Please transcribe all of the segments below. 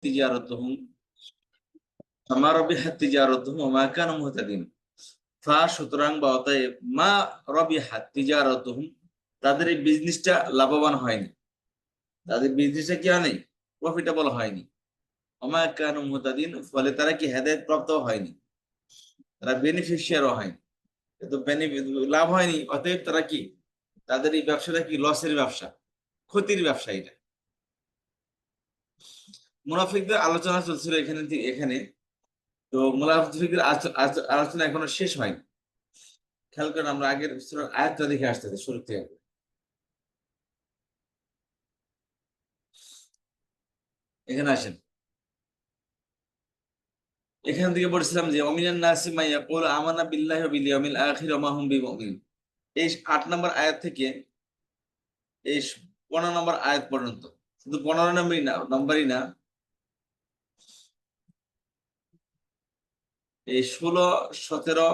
তিজারাতুহুম ফামা রাবিহাত তিজারাতুহুম ওয়া মা কানু মুহতাদিন। সুতরাং বা অতএব মা রাবিহাত তিজারাতুহুম, তাদের এই বিজনেসটা লাভবান হয়নি, তাদের বিজনেসটা কি হয়নি, প্রফিটেবল হয়নি। ওয়া মা কানু মুহতাদিন, ফলে তারা কি হেদায়েত প্রাপ্ত হয়নি, তারা বেনিফিশিয়ারও হয়নি। তো লাভ হয়নি, অতএব তারা কি, তাদের এই ব্যবসাটা কি লসের ব্যবসা, ক্ষতির ব্যবসা এটা। মুনাফিকদের আলোচনা চলছিল এখানে এখানে। তো মুনাফিকদের আলোচনা এখনো শেষ হয়নি। খেয়াল করেন, আমরা আগের সূরার আয়াতটা দেখে আসতেছি শুরু থেকে। এখানে আসেন, এখান থেকে বলছিলাম যে অমিনান নাসি মা ইয়াকুলু আমানা বিল্লাহি ওয়া বিল ইয়াউমিল আখির ওয়া মা হুম বিমুমিন। এই 8 নম্বর আয়াত থেকে এই 15 নম্বর আয়াত পর্যন্ত, শুধু 15 নম্বরই না, এই 16, 17,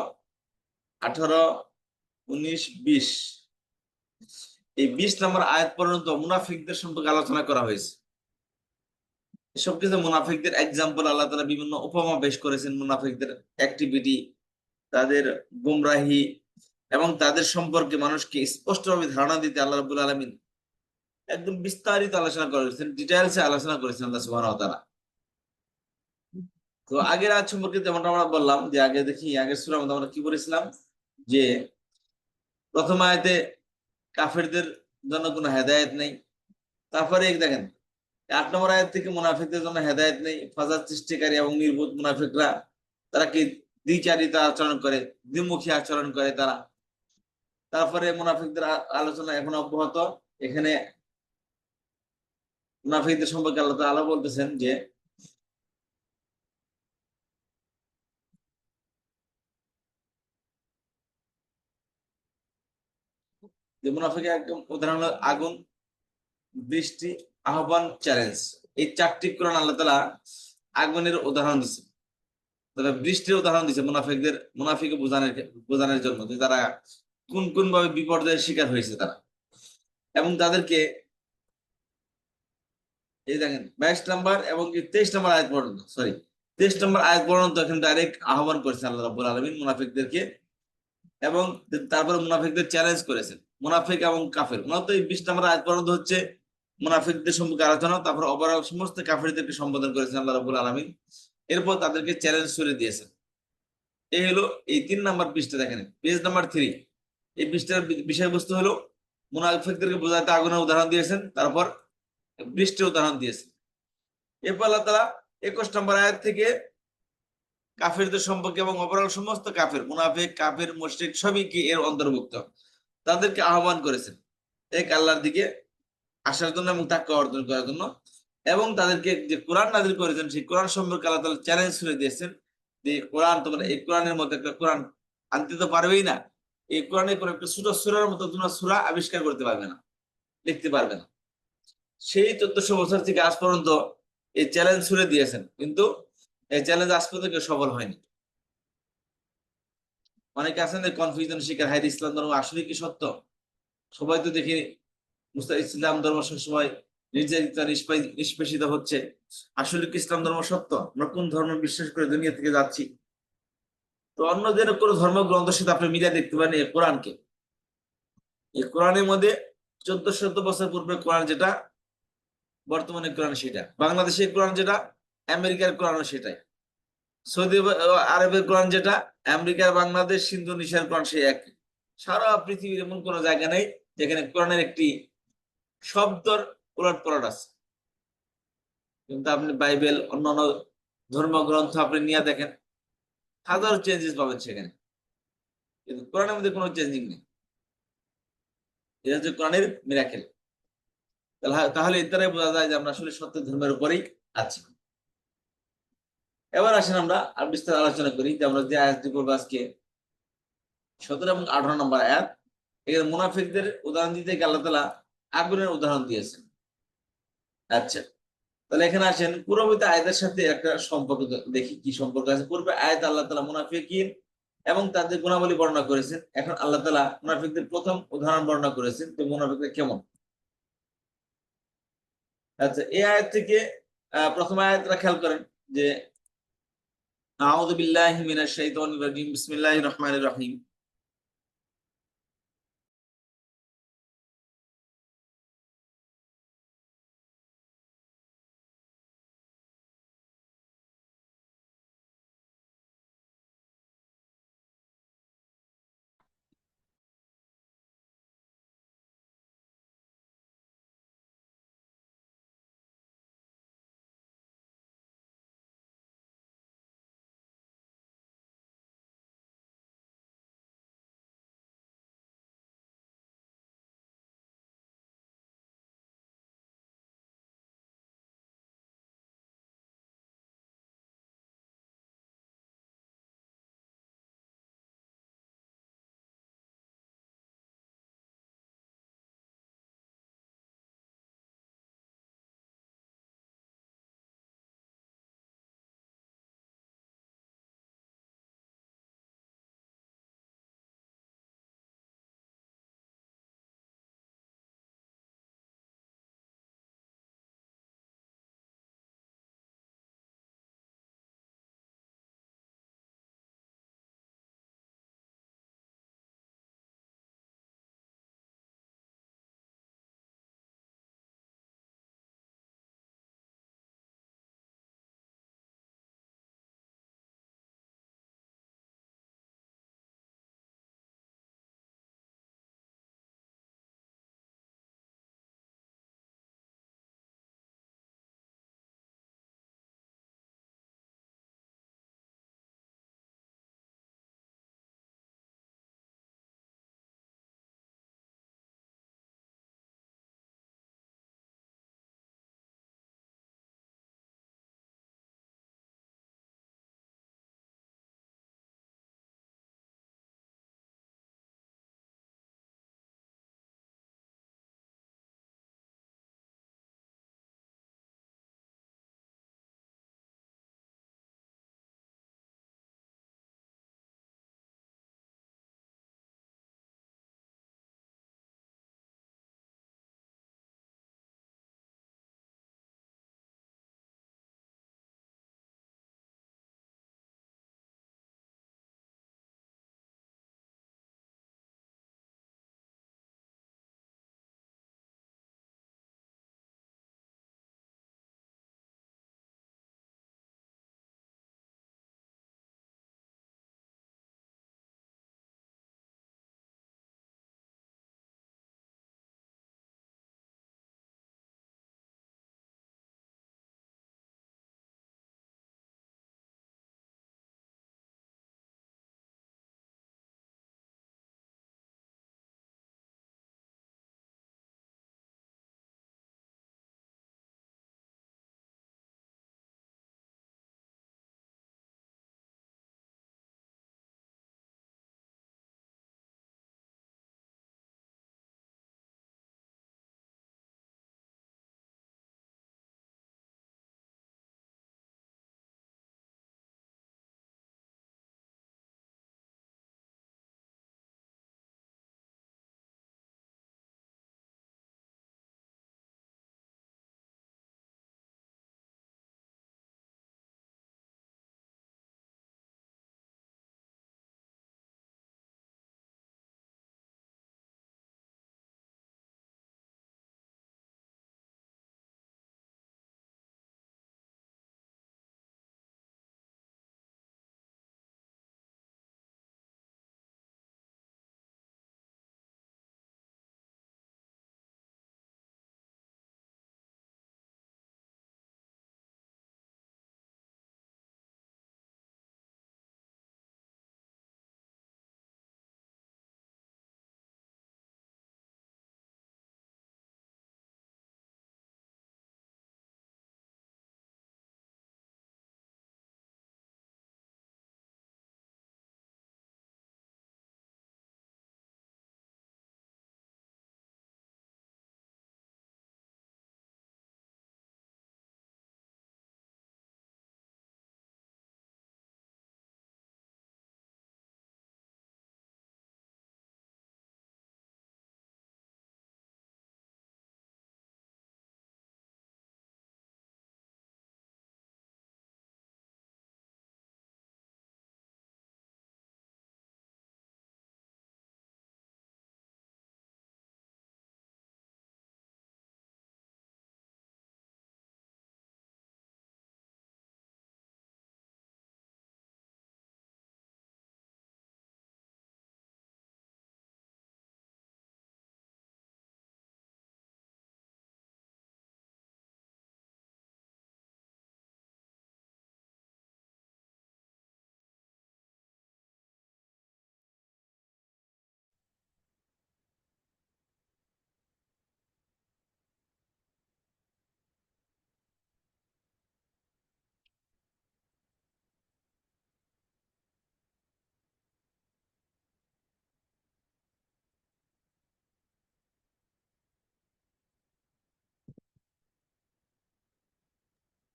18, 19, 20, এই 20 নম্বর আয়াত পর্যন্ত মুনাফিকদের সম্পর্কে আলোচনা করা হয়েছে। এসব কিছু মুনাফিকদের এক্সাম্পল, আল্লাহ তাআলা বিভিন্ন উপমা পেশ করেছেন, মুনাফিকদের অ্যাক্টিভিটি, তাদের গুমরাহি এবং তাদের সম্পর্কে মানুষকে স্পষ্টভাবে ধারণা দিতে আল্লাহ রাব্বুল আলামিন একদম বিস্তারিত আলোচনা করেছেন, ডিটেইলসে আলোচনা করেছেন আল্লাহ সুবহানাহু ওয়া তাআলা। তো আগের আয়াত সম্পর্কে যেমনটা আমরা বললাম, যে আগে দেখি আগের সূরার মধ্যে আমরা কি বলেছিলাম, যে প্রথম আয়াতে কাফেরদের জন্য কোনো হেদায়েত নেই। তারপরে দেখেন 8 নম্বর আয়াত থেকে মুনাফিকদের জন্য হেদায়েত নেই, ফাসাদ সৃষ্টিকারী এবং নির্বোধ মুনাফিকরা, তারা কি দ্বিচারিতা আচরণ করে, দ্বিমুখী আচরণ করে তারা। তারপরে মুনাফিকদের আলোচনা এখন অব্যাহত। এখানে মুনাফিকদের সম্পর্কে আল্লাহ তাআলা বলতেছেন যে মুনাফিকের একদম উদাহরণ হলো আগুন, বৃষ্টি, আহ্বান, চ্যালেঞ্জ। এই 4টি কোরআন আল্লাহ তাআলা আগুনের উদাহরণ দিচ্ছে, তারা বৃষ্টির উদাহরণ দিচ্ছে মুনাফিকে বোঝানোর জন্য, যে তারা কোন কোন ভাবে বিপর্যয়ের শিকার হয়েছে তারা। এবং তাদেরকে এই দেখেন 22 নম্বর এবং 23 নম্বর আয়াত পর্যন্ত, সরি 23 নম্বর আয়াত পর্যন্ত এখন ডাইরেক্ট আহ্বান করেছেন আল্লাহ রাব্বুল আলামিন মুনাফিকদেরকে, এবং তারপরে মুনাফিকদের চ্যালেঞ্জ করেছেন। মুনাফিক এবং কাফের মূলত এই 20 নম্বর আয়াত পর্যন্ত হচ্ছে মুনাফিকদের সম্পর্কে আলোচনা, তারপর ওভারঅল সমস্ত কাফেরদেরকে সম্বোধন করেছেন আল্লাহ রাব্বুল আলামিন। এরপর তাদেরকে চ্যালেঞ্জ করে দিয়েছেন। এই হলো এই 3 নম্বর পৃষ্ঠা, দেখেন পেজ নাম্বার 3। এই পৃষ্ঠার বিষয়বস্তু হলো মুনাফিকদেরকে বোঝাতে আগুনের উদাহরণ দিয়েছেন, তারপর বৃষ্টির উদাহরণ দিয়েছেন। এরপর আল্লাহ তাআলা 21 নম্বর আয়াত থেকে কাফেরদের সম্পর্কে এবং ওভারঅল সমস্ত কাফের, মুনাফিক, কাফের, মুশরিক সবই কি এর অন্তর্ভুক্ত, তাদেরকে আহ্বান করেছেন এক আল্লাহর দিকে আসার জন্য এবং তাকওয়া অর্জন করার জন্য। এবং তাদেরকে যে কোরআন নাযিল করেছেন সেই কোরআন সম্পর্কে আল্লাহ তাআলা চ্যালেঞ্জ করে দিয়েছেন, যে কোরআন তোমরা এই কোরআনের মধ্যে একটা কোরআন আনতে তো পারবেই না, এই কোরআনে কোনো একটা ছোট সূরার মতো তোমরা সূরা আবিষ্কার করতে পারবে না, লিখতে পারবে না। সেই 1400 বছর থেকে আজ পর্যন্ত এই চ্যালেঞ্জ ছুড়ে দিয়েছেন, কিন্তু এই চ্যালেঞ্জ আজ পর্যন্ত কেউ সফল হয়নি। অনেকে আছেন যে কনফিউশন শিকার, হায় ইসলাম ধর্ম আসলে কি সত্য? সবাই তো দেখি ইসলাম ধর্ম সবসময় নির্যাতিত, নিষ্পেষিত হচ্ছে। আসলে কি ইসলাম ধর্ম সত্য? আমরা কোন ধর্ম বিশ্বাস করে দুনিয়া থেকে যাচ্ছি? তো অন্যদের কোন ধর্মগ্রন্থের সাথে আপনি মিলিয়ে দেখতে পারেন এই কোরআনকে। এই কোরআনের মধ্যে 1400 বছর পূর্বে কোরআন যেটা, বর্তমানে কোরআন সেটা, বাংলাদেশের কোরআন যেটা, আমেরিকার কোরআনও সেটাই, সৌদি আরবের কোরআন যেটা, আমেরিকার, বাংলাদেশ, ইন্দোনেশিয়ার কোরআন সেই একই। সারা পৃথিবীর এমন কোন জায়গা নেই যেখানে কোরআনের একটি শব্দর উলটপালট আছে। কিন্তু আপনি বাইবেল, অন্যান্য ধর্মগ্রন্থ আপনি নিয়ে দেখেন, হাজার চেঞ্জেস পাবেন সেখানে, কিন্তু কোরআনের মধ্যে কোনো চেঞ্জিং নেই। এটা হচ্ছে কোরআনের মিরাকেল। তাহলে এর দ্বারাই বোঝা যায় যে আমরা আসলে সত্য ধর্মের উপরেই আছি। এবার আসেন আমরা আর বিস্তার আলোচনা করি, যে আমরা যে আয়াতটি পড়বো আজকে 17 এবং 18 নম্বর আয়াত। এখানে মুনাফিকদের উদাহরণ দিতে গিয়ে আল্লাহ তাআলা আগুনের উদাহরণ দিয়েছেন। আচ্ছা, তাহলে এখানে আসেন পূর্ববর্তী আয়াতের সাথে একটা সম্পর্ক দেখি, কি সম্পর্ক আছে। পূর্বে আয়াত আল্লাহ তাআলা মুনাফিকিন এবং তাদের গুণাবলী বর্ণনা করেছেন, এখন আল্লাহ তাআলা মুনাফিকদের প্রথম উদাহরণ বর্ণনা করেছেন, তো মুনাফিকরা কেমন। আচ্ছা, এই আয়াত থেকে প্রথম আয়াতটা খেয়াল করেন যে আউযু বিল্লাহি মিনাশ শাইতানির রাজিম বিসমিল্লাহির রহমানির রহিম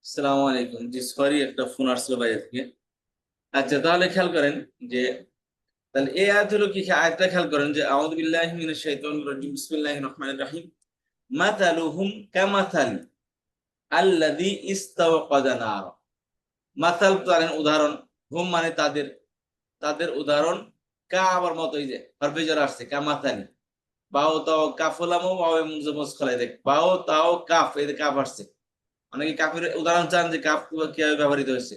আসসালামু আলাইকুম। জি সরি, একটা ফোন আসছিল বাইরে থেকে। আচ্ছা, তাহলে খেয়াল করেন যে তাহলে এই আয়াত হলো কি, আয়াতটা খেয়াল করেন যে আউযু বিল্লাহি মিনাশ শাইতানির রাজিম বিসমিল্লাহির রহমানির রহিম মাতালুহুম কামাথালি আল্লাযী ইস্তাওকাদা নার। মাতাল জানেন উদাহরণ, হুম মানে তাদের, তাদের উদাহরণ, কা আবার মত, এই যে হরফে jar আসছে কামাথালি, বাও তাও কাফলামও ওয়াও মুজমজ খলাই দেখ, বাও তাও কাফ, এই যে কাফ আসছে। অনেকে কাফের উদাহরণ চান যে কাফ কিভাবে ব্যবহৃত হয়েছে।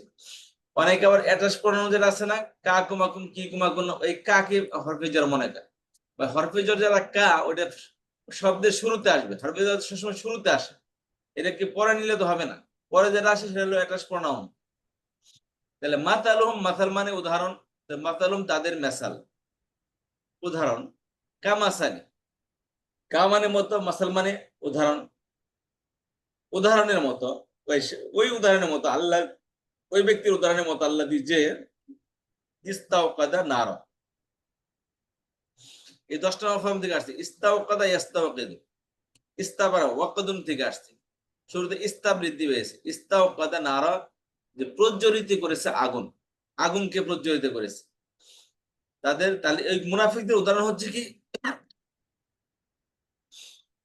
অনেকে আবার অ্যাটাচ প্রনাউন যেটা আছে না, কা কুমাকুম কি কুমাকুম, এই কাকে হরফে jar মনে করে, বা হরফে jar যারা কা, ওটা শব্দের শুরুতে আসবে, হরফে jar সবসময় শুরুতে আসে, এটাকে পরে নিলে তো হবে না, পরে যেটা আসে সেটা হলো অ্যাটাচ প্রনাউন। তাহলে মাতালুহুম, মাসাল মানে উদাহরণ, মাতালুহুম তাদের মেসাল, উদাহরণ, কামাসালি, কা মানে মতো, মাসাল মানে উদাহরণ, উদাহরণের মতো, ওই উদাহরণের মতো আল্লাহ, ওই ব্যক্তির উদাহরণের মতো আল্লাহ যে ইস্তাওকাদা নার, এই 10 নম্বর ফর্ম থেকে আসছে। ইস্তাওকাদা ইয়াস্তাওকিদু, ইস্তাবারা ওয়াকাদুন থেকে আসছে। শুরুতে ইস্তা বৃদ্ধি পেয়েছে, ইস্তাওকাদা নার, যে প্রজ্বলিত করেছে আগুন, আগুনকে প্রজ্বলিত করেছে তাদের। তাহলে এই মুনাফিকদের উদাহরণ হচ্ছে কি,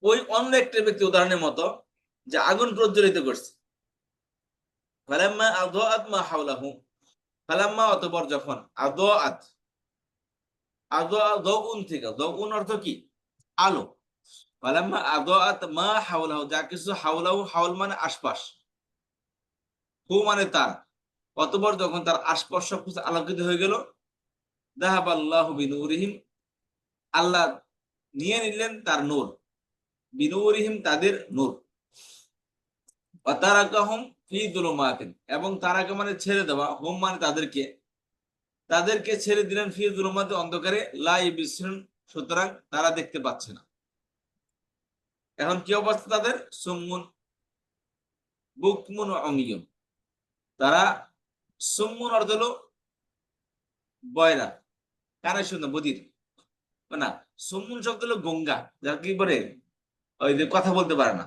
ওই অন্য একটা ব্যক্তি উদাহরণের মতো যে আগুন প্রজ্বলিত করছে। ফালাম্মা আযাআত মা হাওলাহু, ফালাম্মা অতঃপর যখন, আযাআত, আযাউন থেকে, যাউন অর্থ কি, আলো, ফালাম্মা আযাআত মা হাওলাহু, যা কিছু হাওলাহু, হাওল মানে আশপাশ, হু মানে তার, অতঃপর যখন তার আশপাশ সবকিছু আলোকিত হয়ে গেল, যাহাবাল্লাহু বিনূরিহিম, আল্লাহ নিয়ে নিলেন তার নূর, বিনূরিহিম তাদের নূর, ওয়া তারাকাহুম ফি যুলুমাতিন, এবং তারাকা মানে ছেড়ে দেওয়া, হুম মানে তাদেরকে, তাদেরকে ছেড়ে দিলেন ফি যুলুমাতি অন্ধকারে, লা ইবসিরুন, সুতরাং তারা দেখতে পাচ্ছে না। এখন কি অবস্থা তাদের, সুম্মুন বুকমুন অমিয়ুন, তারা, সুম্মুন অর্থ হলো বয়রা, কানে শুনে বধির, না, সুম্মুন শব্দ হলো গঙ্গা, যারা কি বলে, ওই যে কথা বলতে পারে না,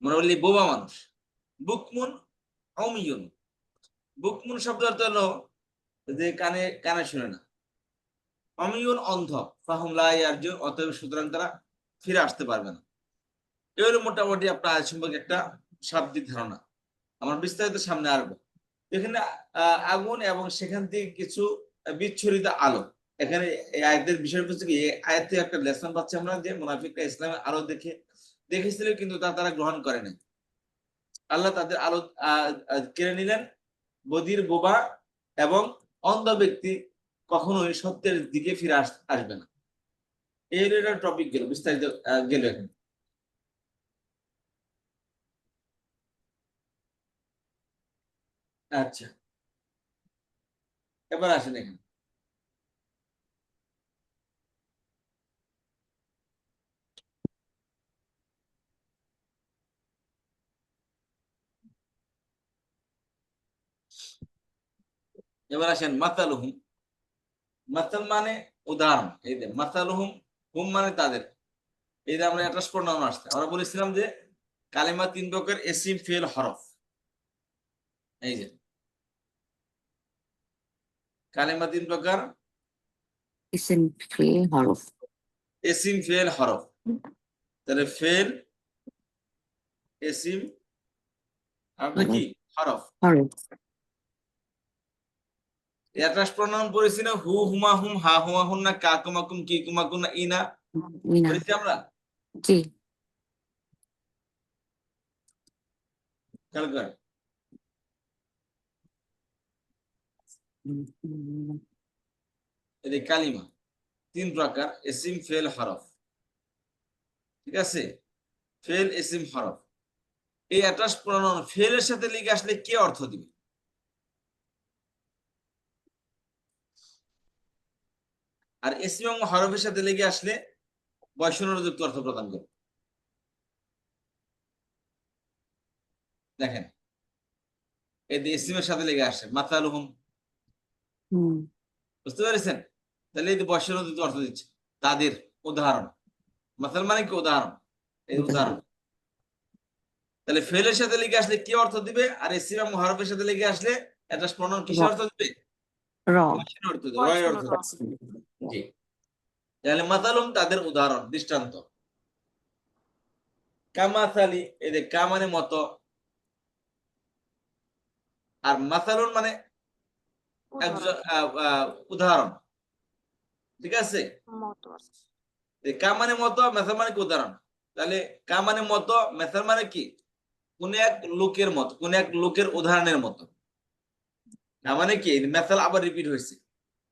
মনে বললি বোবা মানুষ। বুকমুন অমিয়ুন, বুকমুন শব্দ অর্থ হলো যে কানে, কানে শুনে না, অমিয়ুন অন্ধ, ফাহুম লা ইয়ারজুন, অতএব সুতরাং তারা ফিরে আসতে পারবে না। এই হলো মোটামুটি আপনার আজ সম্পর্কে একটা শাব্দিক ধারণা। আমার বিস্তারিত সামনে আসবো। এখানে আগুন এবং সেখান থেকে কিছু বিচ্ছুরিত আলো, এখানে এই আয়াতের বিষয়বস্তু কি, এই আয়াত থেকে একটা লেসন পাচ্ছি আমরা, যে মুনাফিকরা ইসলামের আলো দেখেছিল, কিন্তু তা তারা গ্রহণ করে নাই। আল্লাহ তাদের আলো কেড়ে নিলেন। বধির, বোবা এবং অন্ধ ব্যক্তি কখনোই সত্যের দিকে ফিরে আসবে না। এই টপিক গেল, বিস্তারিত গেল এখন। আচ্ছা, এবার আসেন এখানে। এবার আসেন মাতালুহুম, মাতাল মানে উদাহরণ, এই যে মাতালুহুম, হুম মানে তাদের, এই যে আমরা একটা প্রণয়ন আসছে, আমরা বলেছিলাম যে কালিমা 3 প্রকার, এসিম ফেল হরফ। এই যে কালিমা 3 প্রকার, ইসিম ফেল হরফ। এসিম ফেল হরফ। তাহলে ফেল, এসিম, আর কি হরফ। হরফ। একটা প্রণয়ন পড়েছি না, হু হুমা হুম, হা হুমা হুম, না কা কুমাকুম কি কুমাকুম, না ইনা, মিনা। পড়েছি আমরা। জি। খেয়াল করেন, এই কালিমা 3 প্রকার, এসিম ফেল হরফ, ঠিক আছে, ফেল এসিম হরফ। এই অ্যাটাচ প্রণয়ন ফেলের সাথে লিখে আসলে কে অর্থ দিবে, আর এসিম এবং হরফের সাথে লেগে আসলে বয়সনযুক্ত অর্থ প্রদান করবে। দেখেন, এই যে এসিমের সাথে লেগে আসে মাতালুহুম, বুঝতে পেরেছেন? তাহলে এই যে বয়সনযুক্ত অর্থ দিচ্ছে, তাদের উদাহরণ, মাতাল মানে কি উদাহরণ, এই উদাহরণ। তাহলে ফেলের সাথে লিখে আসলে কি অর্থ দিবে, আর ইসিম এবং হরফের সাথে লিখে আসলে এটা প্রণয়ন কিসের অর্থ দিবে? র বচনের অর্থ দিবে, রয়ের অর্থ দিবে। জি। তাহলে মাতালুম তাদের উদাহরণ, দৃষ্টান্ত। কামাসালি, এই যে কা মানে মতো, আর মাসালুন মানে একজন উদাহরণ। ঠিক আছে, এই কা মানে মতো, মেসাল মানে কি উদাহরণ। তাহলে কা মানে মতো, মেসাল মানে কি কোন এক লোকের মতো, কোন এক লোকের উদাহরণের মতো। না মানে কি মেসাল আবার রিপিট হয়েছে।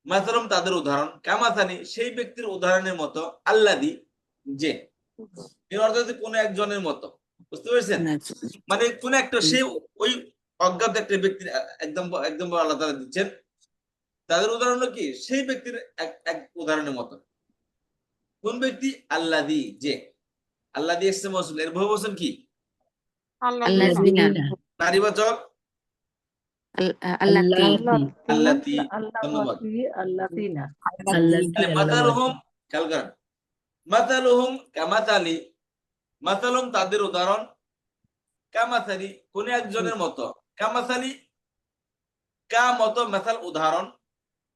মাসালুম তাদের উদাহরণ, কামাসানি সেই ব্যক্তির উদাহরণের মতো, আল্লাদি যে, এর অর্থ হচ্ছে কোন একজনের মতো। বুঝতে পেরেছেন? মানে কোন একটা সে ওই অজ্ঞাত একটা ব্যক্তির একদম একদম আল্লাহ তাআলা দিচ্ছেন, তাদের উদাহরণ হলো কি সেই ব্যক্তির এক এক উদাহরণের মতো। কোন ব্যক্তি? আল্লাদি যে। আল্লাদি ইসম মৌসুল, এর বহুবচন কি? আল্লাযিনা, নারীবাচক আল্লাতি, আল্লাতি। ধন্যবাদ। আল্লাতিনা তাহলে মাতালুহুম, খেয়াল করেন, মাতালুহুম কামাতালি, মাতালুম তাদের উদাহরণ, কামাতালি কোন একজনের মতো, কামাতালি কা মতো, মেসাল উদাহরণ,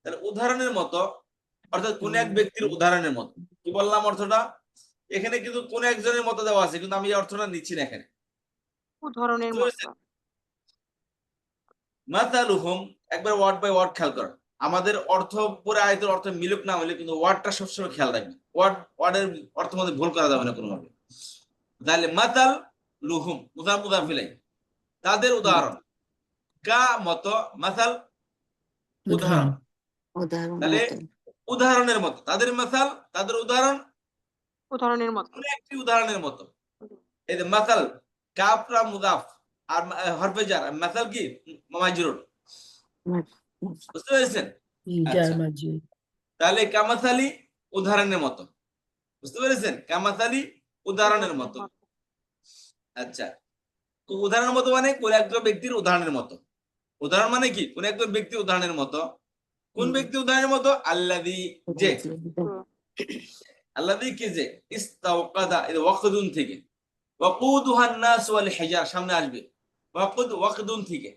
তাহলে উদাহরণের মতো, অর্থাৎ কোন এক ব্যক্তির উদাহরণের মতো। কি বললাম অর্থটা? এখানে কিন্তু কোন একজনের মতো দেওয়া আছে, কিন্তু আমি এই অর্থটা নিচ্ছি না এখানে। উদাহরণের মতো। মাতালুহুম, একবার ওয়ার্ড বাই ওয়ার্ড খেয়াল করেন। আমাদের অর্থ পুরো আয়াতের অর্থ মিলুক না হলে কিন্তু ওয়ার্ডটা সবসময় খেয়াল রাখবেন, ওয়ার্ডের অর্থের মধ্যে ভুল করা যাবে না কোনোভাবে। তাহলে মাতাল লুহুম মুদাফিলাই, তাদের উদাহরণ, কা মতো, মাসাল উদাহরণ। উদাহরণ তাহলে মতো, উদাহরণের মতো, তাদের মাসাল, তাদের উদাহরণ উদাহরণের মতো। কোন একটি উদাহরণের মতো। এই যে মাসাল, কাফরা মুদাফ, আর হরফে জার, মাসাল কি মাজরুর। বুঝতে পেরেছেন? আচ্ছা, তাহলে কামাসালি উদাহরণের মতো। বুঝতে পেরেছেন? কামাসালি উদাহরণের মতো। আচ্ছা, তো উদাহরণের মতো মানে কোন একজন ব্যক্তির উদাহরণের মতো। উদাহরণ মানে কি কোন একজন ব্যক্তির উদাহরণের মতো। কোন ব্যক্তি উদাহরণের মতো? আল্লাযী যে, আল্লাযী কি যে, ইস্তাওকাদা, এই ওয়াকদুন থেকে, ওয়াকুদুহান নাস ওয়াল হিজার সামনে আসবে, ওয়াকদুন থেকে,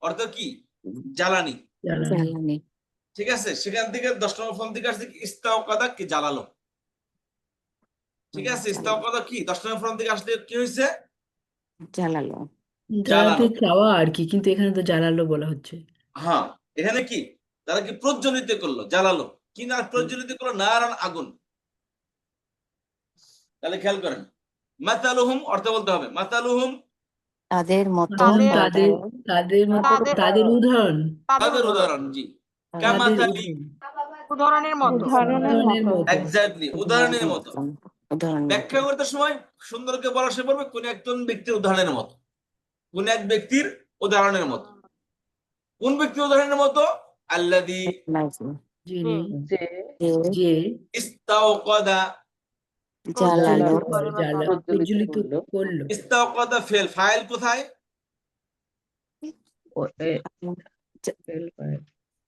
অর্থ কি জ্বালানি। জ্বালানি, ঠিক আছে, সেখান থেকে 10 নম্বর ফর্ম থেকে আসছে ইস্তাওকাদা কি জ্বালালো। ঠিক আছে, ইস্তাওকাদা কি 10 নম্বর ফর্ম থেকে আসলে কি হয়েছে? জ্বালালো, জ্বালাতে জ্বালালো। চাওয়া আর কি, কিন্তু এখানে তো জ্বালালো বলা হচ্ছে। হ্যাঁ, এখানে কি তারা কি প্রজ্বলিত করলো, জ্বালালো। কি না প্রজ্বলিত করলো? নারান, আগুন। তাহলে খেয়াল করেন, মাতালুহুম অর্থ বলতে হবে, মাতালুহুম তাদের মতো, তাদের তাদের মতো, তাদের উদাহরণ, তাদের উদাহরণ। জি, তাদের কামাতালি, উদাহরণের মতো। উদাহরণের মতো। এক্স্যাক্টলি উদাহরণের মতো। উদাহরণ ব্যাখ্যা করতে সময় সুন্দর করে বলা সে পড়বে কোন একজন ব্যক্তির উদাহরণের মতো, কোন এক ব্যক্তির উদাহরণের মতো। কোন ব্যক্তির উদাহরণের মতো? আল্লাযী যিনি যে যে ইস্তাওকাদা, জ্বালালো, প্রজ্বলিত করলো। ইস্তাওকাদা ফেল, ফাইল কোথায়?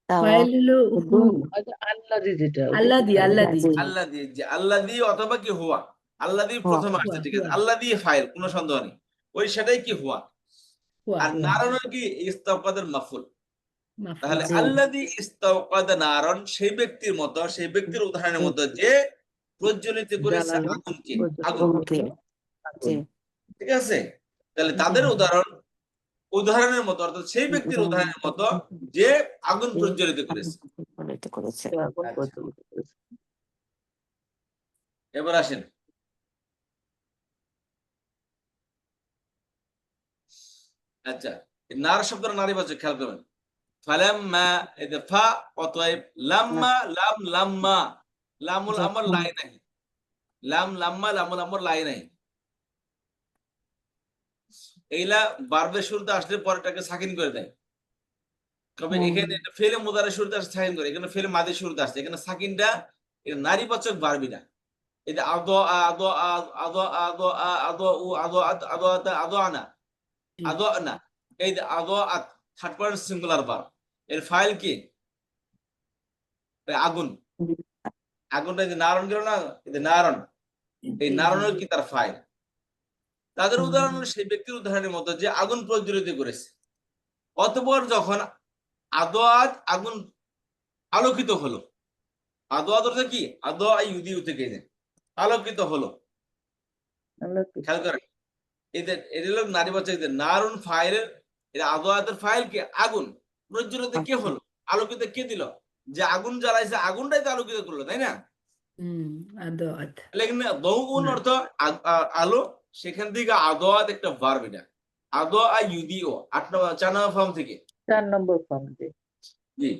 ফাইল হলো হু, আল্লাদি আল্লাদি আল্লাযী, যে আল্লাযী অথবা কি হুয়া। আল্লাযী প্রথম আসছে, ঠিক আছে, আল্লাযী ফাইল, কোনো সন্দেহ নেই। ওই সেটাই কি হুয়া। হুয়া আর নারনের কি ইস্তাওকাদার মাফুল। তাহলে জি। আল্লাযী ইস্তাওকাদা নারন, সেই ব্যক্তির মতো, সেই ব্যক্তির উদাহরণের মতো যে প্রজ্বলিত করেছে আগুনকে, আগুন। ওকে, জি, ঠিক আছে, তাহলে তাদের উদাহরণ উদাহরণের মতো, অর্থাৎ সেই ব্যক্তির উদাহরণের মতো যে আগুন প্রজ্বলিত করেছে। করেছে। আচ্ছা, এবার আসেন, আচ্ছা, নার শব্দের নারীবাচক খেয়াল করবেন। ফালাম্মা, এই যে ফা অতএব, লাম্মা লাম লাম্মা, লামুল আমর লাই নাই, লাম্মা লামুল আমর লাই নাই। এইলা বারবের শুরুতে আসলে পরেরটাকে সাকিন করে দেয়। তবে এখানে ফেলে মুদারের শুরুতে আসছে সাকিন করে, এখানে ফেলে মাদের শুরুতে আসছে, এখানে সাকিনটা এটা নারীবাচক বারবি না। এটা আদো আদো আদো আদো আদো উ আদো আদো আদো আনা, আদো না, এই যে আদো আত, থার্ড পারসন সিঙ্গুলার ভার্ব। এর ফাইল কি? আগুন। আগুনটা যে নারণ গেল না, এই যে নারণ, এই নারণের কি তার ফাইল। তাদের উদাহরণ হলো সেই ব্যক্তির উদাহরণের মতো যে আগুন প্রজ্বলিত করেছে, অতঃপর যখন আদোয়াত আগুন আলোকিত হলো, আদোয়াত অর্থ কি, আদোয়া ইউদিউ থেকে আলোকিত হলো। খেয়াল করেন, এদের হলো নারী বাচ্চাদের নারুন ফাইলের, এটা আদোয়াতের ফাইল কি, আগুন প্রজ্বলিত কে হলো, আলোকিত কে দিল, যে আগুন জ্বালাইছে আগুনটাই তো আলোকিত করলো, তাই না? আদোয়াত লেকিন দৌউন অর্থ আলো, সেখান থেকে আদোয়াত একটা ভার্ব, এটা আদোয়া ইউদিও 4 নম্বর ফর্ম থেকে। 4 নম্বর ফর্ম দিয়ে। জি,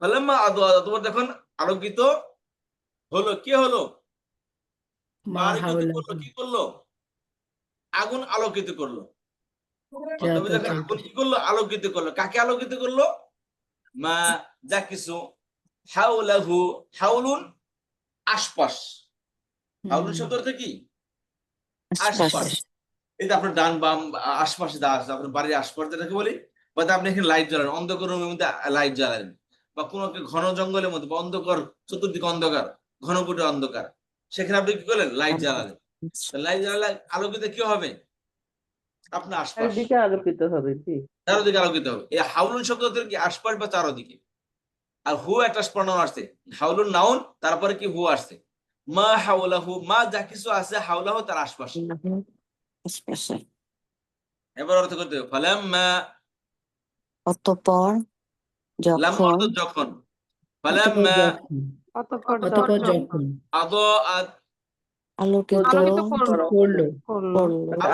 ফালাম্মা আদোয়া, তোমার যখন আলোকিত হলো, কে হলো, মা আলোকিত হাওলা করলো, কি করলো, আগুন আলোকিত করলো। যা তবে তা যখন আগুন কি করলো, আলোকিত করলো, কাকে আলোকিত করলো, মা যা কিছু, হাউলাহু, হাউলুন আশপাশ, হাউলুন শব্দ অর্থ কি, আশপাশ। এই যে আপনার ডান বাম আশপাশে দা আছে, আপনার বাড়ির আশপাশ যেটাকে বলি, বা আপনি এখানে লাইট জ্বালান, অন্ধকার রুমের মধ্যে লাইট জ্বালালেন, বা কোনো একটা ঘন জঙ্গলের মধ্যে, বা অন্ধকার, চতুর্দিকে অন্ধকার, ঘন ঘুটে অন্ধকার, সেখানে আপনি কি করলেন, লাইট জ্বালালেন। লাইট জ্বালালে আলোকিত কি হবে, আপনার আশপাশ, চারিদিকে আলোকিত হবে। জি, চারদিকে আলোকিত হবে। এই হাউলুন শব্দ অর্থ কি, আশপাশ বা চারদিকে। আর হু একটা প্রনাউন আসছে, হাউলুন নাউন, তারপরে কি হু আসছে, মা হাওলাহু, মা যা কিছু আছে, হাওলাহু তার আশপাশে। এবার অর্থ করতে হবে, ফালাম্মা, অতঃপর লাম্মা যখন, অর্থ যখন, অতঃপর ফালাম্মা যখন, অতঃপর অতঃপর যখন যখন আদাআত, আলোকিত আলোকিত করলো করলো,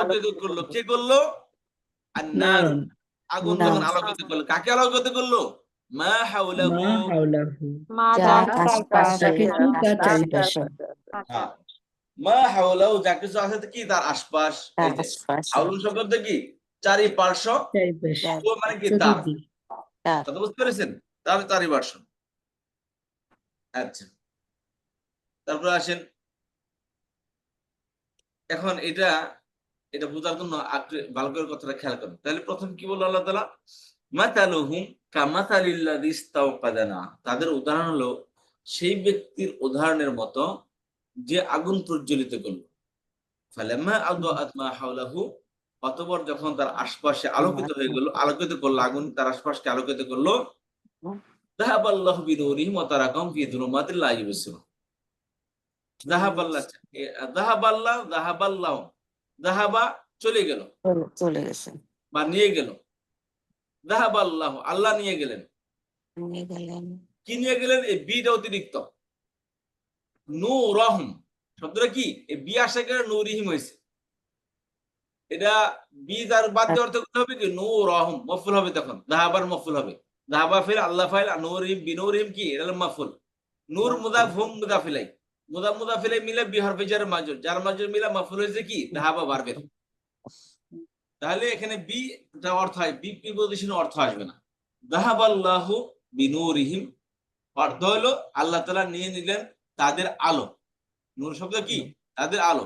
আলোকিত করলো, কে করলো, আর নার, নারন আগুন নার, যখন আলোকিত করলো, কাকে আলোকিত করলো, মা হাওলাহু, মা হাওলাহু মা যা যা আশপাশে, যা কিছু তার চারিপাশে হ্যাঁ, মা হাওলাহু যা কিছু আছে তো কি, তার আশপাশ। তার এই যে আশপাশে, হাউলুন শব্দ অর্থ কি, চারিপার্শ্ব, চারিপাশে ও মানে কি, তার, চতুর্দিক তার কথা বুঝতে পেরেছেন, তার চারিপার্শ্ব। আচ্ছা, তারপরে আসেন, এখন এটা এটা বোঝার জন্য আপনি ভালো করে কথাটা খেয়াল করুন। তাহলে প্রথম কি বললো আল্লাহ তাআলা, মাতালুহুম কামাতালিল্লাযী ইসতাওকাদা নার, তাদের উদাহরণ হলো সেই ব্যক্তির উদাহরণের মতো যে আগুন প্রজ্বলিত করলো। ফালাম্মা আদাআত মা হাওলাহু, অতঃপর যখন তার আশপাশে আলোকিত হয়ে গেল, আলোকিত করলো, আগুন তার আশপাশকে আলোকিত করলো, যাহাবাল্লাহু বিনূরিহিম ওয়া তারাকাহুম ফি যুলুমাতিন লা ইউবসিরুন। যাহাবাল্লাহ, যাহাবাল্লাহ, যাহাবাল্লাহ, যাহাবা চলে গেল চলে গেছে, বা নিয়ে গেল, যাহাবাল্লাহ আল্লাহ নিয়ে গেলেন, নিয়ে গেলেন, কি নিয়ে গেলেন, এই বিটা অতিরিক্ত, নূরহুম শব্দটা কি, এই বি আসা গেলে নূরিহিম হয়েছে, এটা বি তার বাদ দিয়ে অর্থ করতে হবে কি, নূরহুম মফুল হবে, তখন যাহাবার মফুল হবে, যাহাবা ফিল আল্লাহ ফাইল, আর নূরিহিম বিনূরিহিম কি, এটা হলো মাফুল, নূর মুদাফ হুম মুদাফিলাই, মুদাফ মুদাফিলাই মিলে বি হরফে জার মাজরুর, যার মাজরুর মিলে মাফুল হয়েছে কি, যাহাবা ভার্বের। তাহলে এখানে বি যা অর্থ হয়, বি প্রিপোজিশনের অর্থ আসবে না। যাহাবাল্লাহু বিনূরিহিম অর্থ হলো আল্লাহ তাআলা নিয়ে নিলেন তাদের আলো, নূর শব্দ কি, তাদের আলো।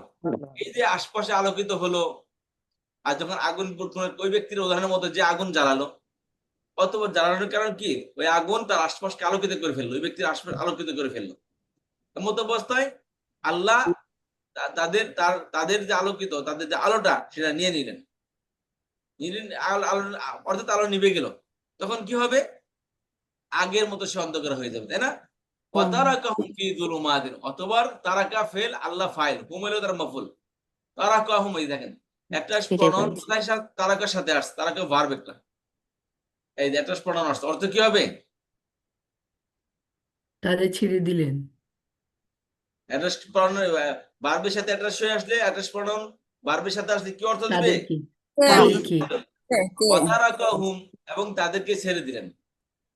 এই যে আশপাশে আলোকিত হলো, আর যখন আগুন ওই ব্যক্তির উদাহরণের মতো যে আগুন জ্বালালো, অতঃপর জ্বালানোর কারণ কি, ওই আগুন তার আশপাশকে আলোকিত করে ফেললো, ওই ব্যক্তির আশপাশ আলোকিত করে ফেললো। এমত অবস্থায় আল্লাহ তাদের যে আলোকিত, তাদের যে আলোটা, সেটা নিয়ে নিলেন, অর্থাৎ আলো নিভে গেল, তখন কি হবে, আগের মতো সে অন্ধকার হয়ে যাবে, তাই না? ওয়াতারাকাহুম ফি যুলুমাতিন, অতঃপর তারাকা ফেল, আল্লাহ ফাইল, হুম হলো তার মাফুল, তারাকাহুম, এই দেখেন একটা ফিরে প্রনাউন গেল, কোথায় তারাকার সাথে আসছে, তারাকা ভার্ব একটা, এই যে একটা প্রনাউন আসছে, অর্থ কি হবে, তাদের ছেড়ে দিলেন অ্যাড্রেস প্রনাউন ভার্বের সাথে অ্যাড্রেস হয়ে আসলে, অ্যাড্রেস প্রনাউন ভার্বের সাথে আসলে কি অর্থ দিবে, তাদেরকে তাদেরকে ওয়াতারাকাহুম, এবং তাদেরকে ছেড়ে দিলেন,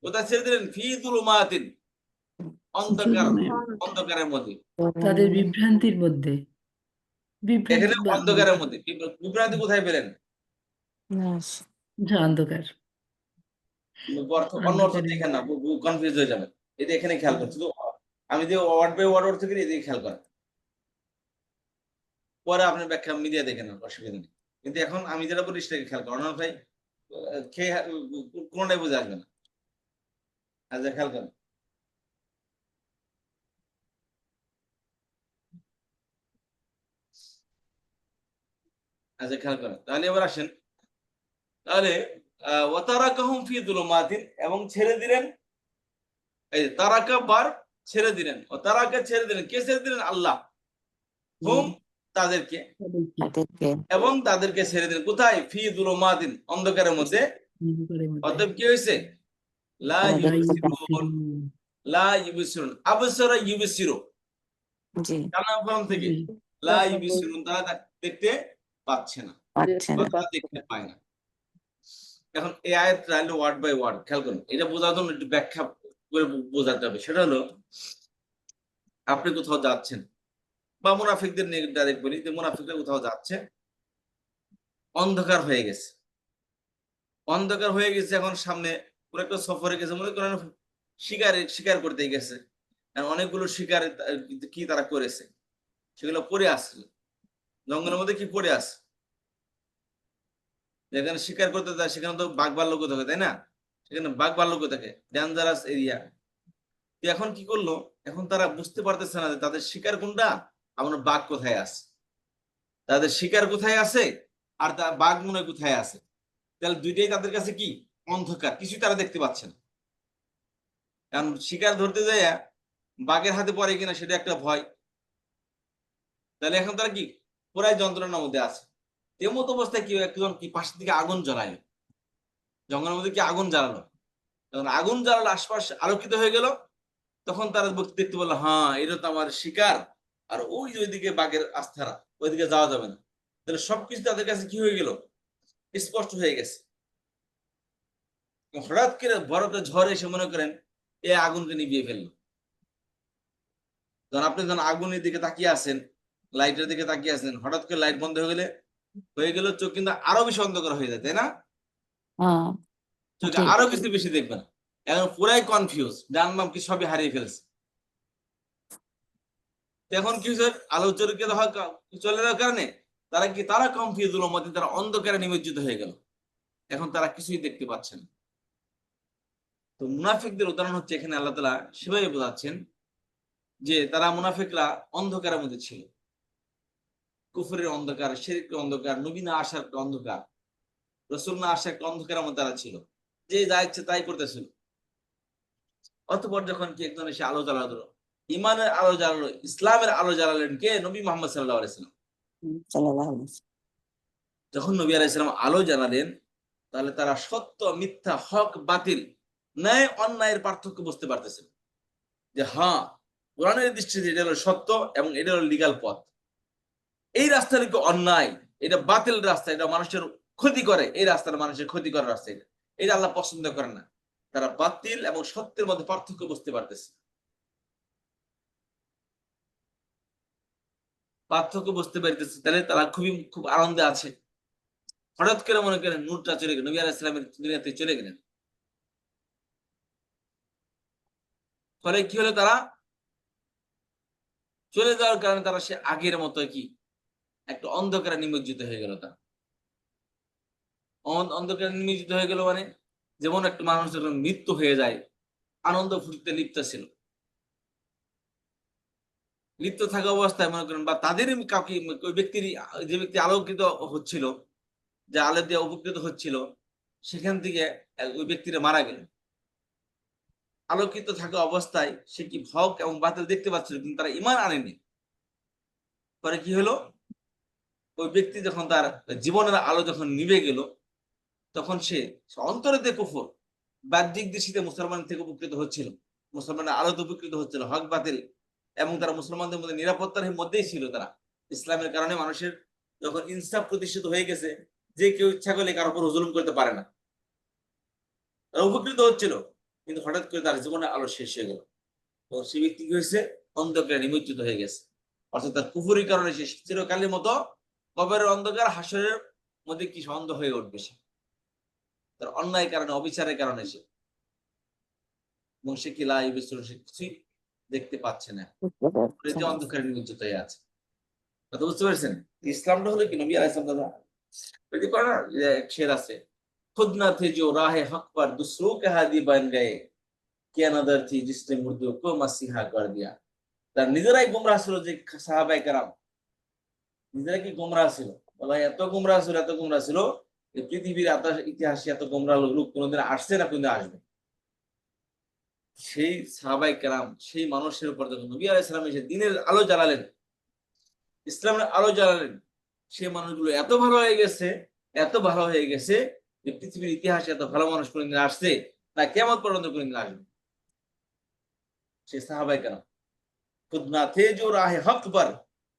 কোথায় ছেড়ে দিলেন, ফি যুলুমাতিন, অন্ধকার, জুলুমের অন্ধকারের মধ্যে, তাদের বিভ্রান্তির মধ্যে এখানে বিভ্রান্তি অন্ধকারের মধ্যে, বিভ্রান্তি কোথায় পেলেন, অন্ধকার অন্য অর্থ অন্ধকারে দেখেন না, কনফিউজ হয়ে যাবেন। এটা এখানে খেয়াল করছি তো, আমি যে ওয়ার্ড বাই ওয়ার্ড অর্থ করি, এদিকে খেয়াল করেন, পরে আপনি ব্যাখ্যা মিলিয়ে দেখেন, অসুবিধা নেই। কিন্তু এখন আমি যেটা বলি সেটাকে খেয়াল করেন, ভাই খেয়ে কোনটাই বুঝে আসবে না। আচ্ছা, খেয়াল করেন, আচ্ছা খেয়াল করেন, তাহলে এবার আসেন, তাহলে ওয়াতারাকাহুম ফি যুলুমাতিন, এবং ছেড়ে দিলেন, এই তারাকা বার ছেড়ে দিলেন, ও তারাকা ছেড়ে দিলেন, কে ছেড়ে দিলেন? আল্লাহ। হুম, তাদেরকে, তাদেরকে তাদেরকে এবং তাদেরকে ছেড়ে দিলেন কোথায়? ফি যুলুমাতিন, অন্ধকারের মধ্যে। অন্ধকারের মধ্যে অতএব কি হয়েছে? লা তারা দেখতে ইউবসিরুন, ইউবসিরুন। লা ইউবসিরুন, আবসারা ইউবসিরু, জি কানা ফর্ম থেকে জি, লা 4 নম্বর ইউবসিরুন, তারা দেখতে পাচ্ছে না, পাচ্ছে বা না। তারা দেখতে পায় না। এখন এই আয়াতটা হলো ওয়ার্ড বাই ওয়ার্ড, খেয়াল করুন, এটা বোঝার জন্য একটু ব্যাখ্যা করে বোঝাতে হবে। সেটা হলো, আপনি কোথাও যাচ্ছেন, বা মুনাফিকদের নিয়ে ডাইরেক্ট বলি, যে মুনাফিকরা কোথাও যাচ্ছে, অন্ধকার হয়ে গেছে, অন্ধকার হয়ে গেছে, এখন সামনে পুরো একটা সফরে গেছে, মনে করেন শিকার করতে গেছে, আর অনেকগুলো শিকার কি তারা করেছে, সেগুলো পড়ে আসছে জঙ্গলের মধ্যে, কি পড়ে আছে, যেখানে শিকার করতে যায় সেখানে তো বাঘ ভাল্লুক থাকে, তাই না? সেখানে বাঘ ভাল্লুক থাকে, ডেঞ্জারাস এরিয়া। এখন কি করলো, এখন তারা বুঝতে পারতেছে না যে তাদের শিকার কোনটা, আমার বাঘ কোথায় আছে, তাদের শিকার কোথায় আছে, আর তার বাঘ মনে হয় কোথায় আছে। তাহলে দুইটাই তাদের কাছে কি, অন্ধকার, কিছুই তারা দেখতে পাচ্ছে না। কারণ শিকার ধরতে যায় বাঘের হাতে পড়ে কিনা সেটা একটা ভয়। তাহলে এখন তারা কি পুরাই যন্ত্রণার মধ্যে আছে। তেমত অবস্থায় কি একজন কি পাশের দিকে আগুন জ্বালাইলো, জঙ্গলের মধ্যে কি আগুন জ্বালালো, যখন আগুন জ্বালালো আশপাশ আলোকিত হয়ে গেল, তখন তারা দেখতে বললো, হ্যাঁ এটা তো আমার শিকার, আর ওই যে ওইদিকে বাঘের আস্থারা, ওইদিকে যাওয়া যাবে না। তাহলে সবকিছু তাদের কাছে কি হয়ে গেল, স্পষ্ট হয়ে গেছে। হঠাৎ করে বড় একটা ঝড় এসে মনে করেন এই আগুনকে নিভিয়ে ফেললো। যখন আপনি যখন আগুনের দিকে তাকিয়ে আছেন, লাইটের দিকে তাকিয়ে আছেন, হঠাৎ করে লাইট বন্ধ হয়ে গেল, চোখ কিন্তু আরো বেশি অন্ধকার হয়ে যায়, তাই না? হ্যাঁ চোখে ঠিক। আরো কিছু বেশি দেখবেন, এখন পুরাই কনফিউজ, ডান বাম কি সবই হারিয়ে ফেলছে। এখন কি হচ্ছে, আলো চলে যাওয়ার কারণে তারা কনফিউজ হলো, মধ্যে তারা অন্ধকারে নিমজ্জিত হয়ে গেল, এখন তারা কিছুই দেখতে পাচ্ছে না। তো মুনাফিকদের উদাহরণ হচ্ছে এখানে আল্লাহ তাআলা সেভাবে বোঝাচ্ছেন যে তারা মুনাফিকরা অন্ধকারের মধ্যে ছিল, কুফরের অন্ধকার, শিরকের অন্ধকার, নবী না আসার একটা অন্ধকার, রাসূল না আসার একটা অন্ধকারের মধ্যে তারা ছিল, যে যা ইচ্ছে তাই করতেছিল। অতঃপর যখন কি একজন এসে আলো জ্বালালো, ইমানের আলো জ্বালালো, ইসলামের আলো জ্বালালেন কে? নবী মুহাম্মদ সাল্লাল্লাহু আলাইহি ওয়াসাল্লাম। সাল্লাল্লাহু আলাইহি ওয়াসাল্লাম। যখন নবী আলাইহিস সালাম আলো জানালেন, তাহলে তারা সত্য মিথ্যা, হক বাতিল, ন্যায় অন্যায়ের পার্থক্য বুঝতে পারতেছেন, যে হ্যাঁ কোরআনের দৃষ্টিতে এটা হলো সত্য এবং এটা হলো লিগ্যাল পথ, এই রাস্তা নাকি অন্যায়, এটা বাতিল রাস্তা, এটা মানুষের ক্ষতি করে, এই রাস্তাটা মানুষের ক্ষতি করার রাস্তা, এটা আল্লাহ পছন্দ করেন না। তারা বাতিল এবং সত্যের মধ্যে পার্থক্য বুঝতে পারতেছে, তাহলে তারা খুব আনন্দে আছে। হঠাৎ করে মনে করেন নূরটা চলে গেল, নবী আলাইহিস সালামের দুনিয়াতে চলে গেলেন, ফলে কি হলো, তারা চলে যাওয়ার কারণে তারা সে আগের মতো কি একটা অন্ধকারে নিমজ্জিত হয়ে গেল। তারা অন্ধকারে নিমজ্জিত হয়ে গেল, মানে যেমন একটা মানুষ যখন মৃত্যু হয়ে যায়, আনন্দ ফুর্তিতে লিপ্ত ছিল, লিপ্ত থাকা অবস্থায় মনে করেন, বা তাদের কাউকে, ওই ব্যক্তির, যে ব্যক্তি আলোকিত হচ্ছিল, যে আলো দিয়ে উপকৃত হচ্ছিল, সেখান থেকে ওই ব্যক্তিরা মারা গেল। আলোকিত থাকা অবস্থায় সে কি হক এবং বাতিল দেখতে পাচ্ছিল, কিন্তু তারা ঈমান আনেনি। পরে কি হলো, ওই ব্যক্তি যখন তার জীবনের আলো যখন নিভে গেল, তখন সে অন্তরেতে কুফর, বাহ্যিক দৃষ্টিতে মুসলমান থেকে উপকৃত হচ্ছিল, মুসলমানের আলোতে উপকৃত হচ্ছিল, হক বাতিল, এবং তারা মুসলমানদের মধ্যে নিরাপত্তার মধ্যেই ছিল। তারা ইসলামের কারণে মানুষের যখন ইনসাফ প্রতিষ্ঠিত হয়ে গেছে, যে কেউ ইচ্ছা করলে কারোর উপর জুলুম করতে পারে না, তারা উপকৃত হচ্ছিল, কিন্তু হঠাৎ করে তার জীবনের আলো শেষ হয়ে গেল, তো সে ব্যক্তি কি হয়েছে, অন্ধকারে নিমজ্জিত হয়ে গেছে। অর্থাৎ তার কুফুরির কারণে সে চিরকালের মতো কবরের অন্ধকার, হাসরের মধ্যে কি অন্ধ হয়ে উঠবে সে, তার অন্যায় কারণে, অবিচারের কারণে সে, এবং সে কি সে কিছুই দেখতে পাচ্ছে না, বুঝতে পারছেন। যে অন্ধকারে নিমজ্জিত হয়ে আছে। কথা বুঝতে পারছেন? ইসলামটা হলো কি, নবী আলাইহিস সালাম দাদা ওই যে করে না, যে শের আছে, खुद न थे जो राह हक पर दूसरों के हादी बन गए, क्या नजर थी जिसने मुर्दों को मसीहा कर दिया। তার নিজেরাই গোমরাহ ছিল, যে সাহাবায়ে কেরাম নিজেরা কি গোমরাহ ছিল, ভাই এত গোমরা ছিল, এত গোমরা ছিল, এই পৃথিবীর ইতিহাসে এত গোমরা লোক কোনোদিন আসছে না, কোনদিন আসবে। সেই সাহাবায়ে কেরাম, সেই মানুষের উপর যখন নবী আলাইহিস সালাম এসে দিনের আলো জ্বালালেন, ইসলামের আলো জ্বালালেন, সেই মানুষগুলো এত ভালো হয়ে গেছে, এত ভালো হয়ে গেছে যে পৃথিবীর ইতিহাসে এত ভালো মানুষ কোনদিন আসছে না, কিয়ামত পর্যন্ত কোনদিন আসবে। সেই সাহাবায়ে কেরাম खुद ना थे जो राह हक पर,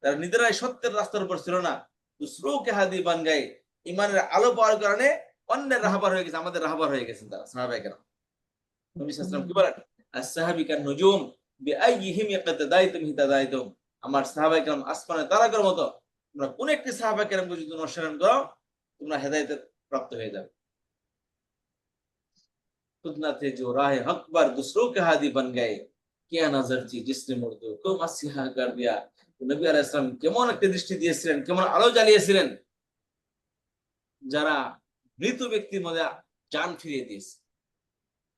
তারা নিজেরাই সত্যের রাস্তার উপর ছিল না, দুসরোকে হাদি বান গায়ে, ইমানের আলো পাওয়ার কারণে অন্যের রাহবার হয়ে গেছে, আমাদের রাহবার হয়ে গেছেন তারা সাহাবায়ে কেরাম। নবী সাল্লাল্লাহু আলাইহি ওয়াসাল্লাম কি বলেন, as-sahabi kan nujum biayyihim yaqtadaytum hitadaytum, আমার সাহাবায়ে কেরাম আসমানের তারকার মতো, তোমরা কোন একটি সাহাবায়ে কেরামকে যদি অনুসরণ করো তোমরা হেদায়েতের প্রাপ্ত হয়ে যাবে। खुद ना थे जो राह हक पर दूसरों के हादी बन गए, क्या नजर थी जिसने मुर्दों को मसीहा कर दिया। নবী আলাইহিস সালাম কেমন একটা দৃষ্টি দিয়েছিলেন, কেমন আলো জ্বালিয়েছিলেন, যারা মৃত ব্যক্তির মধ্যে জান ফিরিয়ে দিয়েছে।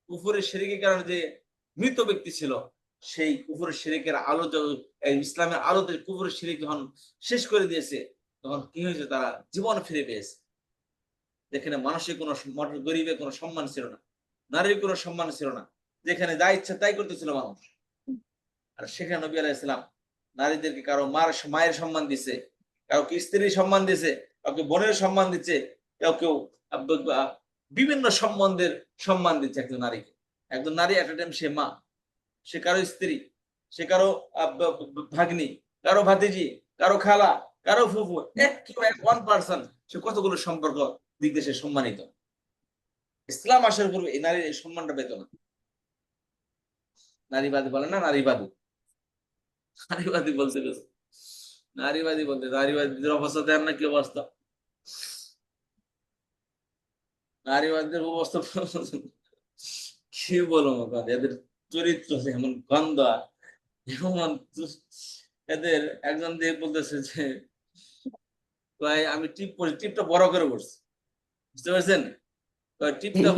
কুফরের শিরকের কারণে যে মৃত ব্যক্তি ছিল, সেই কুফরের শিরকের আলো ইসলামের আলোতে কুফরের শিরক যখন শেষ করে দিয়েছে, তখন কি হয়েছে, তারা জীবন ফিরে পেয়েছে। যেখানে মানুষের কোনো গরিবের কোনো সম্মান ছিল না, নারীর কোনো সম্মান ছিল না, যেখানে যা ইচ্ছা তাই করতেছিল মানুষ, আর সেখানে নবী আলাইহিস সালাম নারীদেরকে কারো মায়ের সম্মান দিছে, কাউকে স্ত্রীর সম্মান দিছে, কাউকে বোনের সম্মান দিচ্ছে, কেউ বিভিন্ন সম্বন্ধের সম্মান দিচ্ছে একজন নারীকে। একজন নারী এট টাইম সে মা, সে কারো স্ত্রী, সে কারো ভাগ্নি, কারো ভাতিজি, কারো খালা, কারো ফুফু, ওয়ান পার্সন, সে কতগুলো সম্পর্ক দিক দিয়ে সে সম্মানিত। ইসলাম আসার পূর্বে এই নারীর এই সম্মানটা পেত না। নারীবাদী বলে না, নারীবাদী, নারীবাদী বলতে গেছে, নারীবাদী বলতে, নারীবাদীদের অবস্থা দেন না কি অবস্থা, নারীবাদীদের অবস্থা কি বলবো, এদের চরিত্র এমন গন্ধ, এমন এদের একজন দিয়ে বলতেছে যে ভাই আমি টিপ পড়ি, টিপটা বড় করে পড়ছি, বুঝতে পারছেন, টিপটা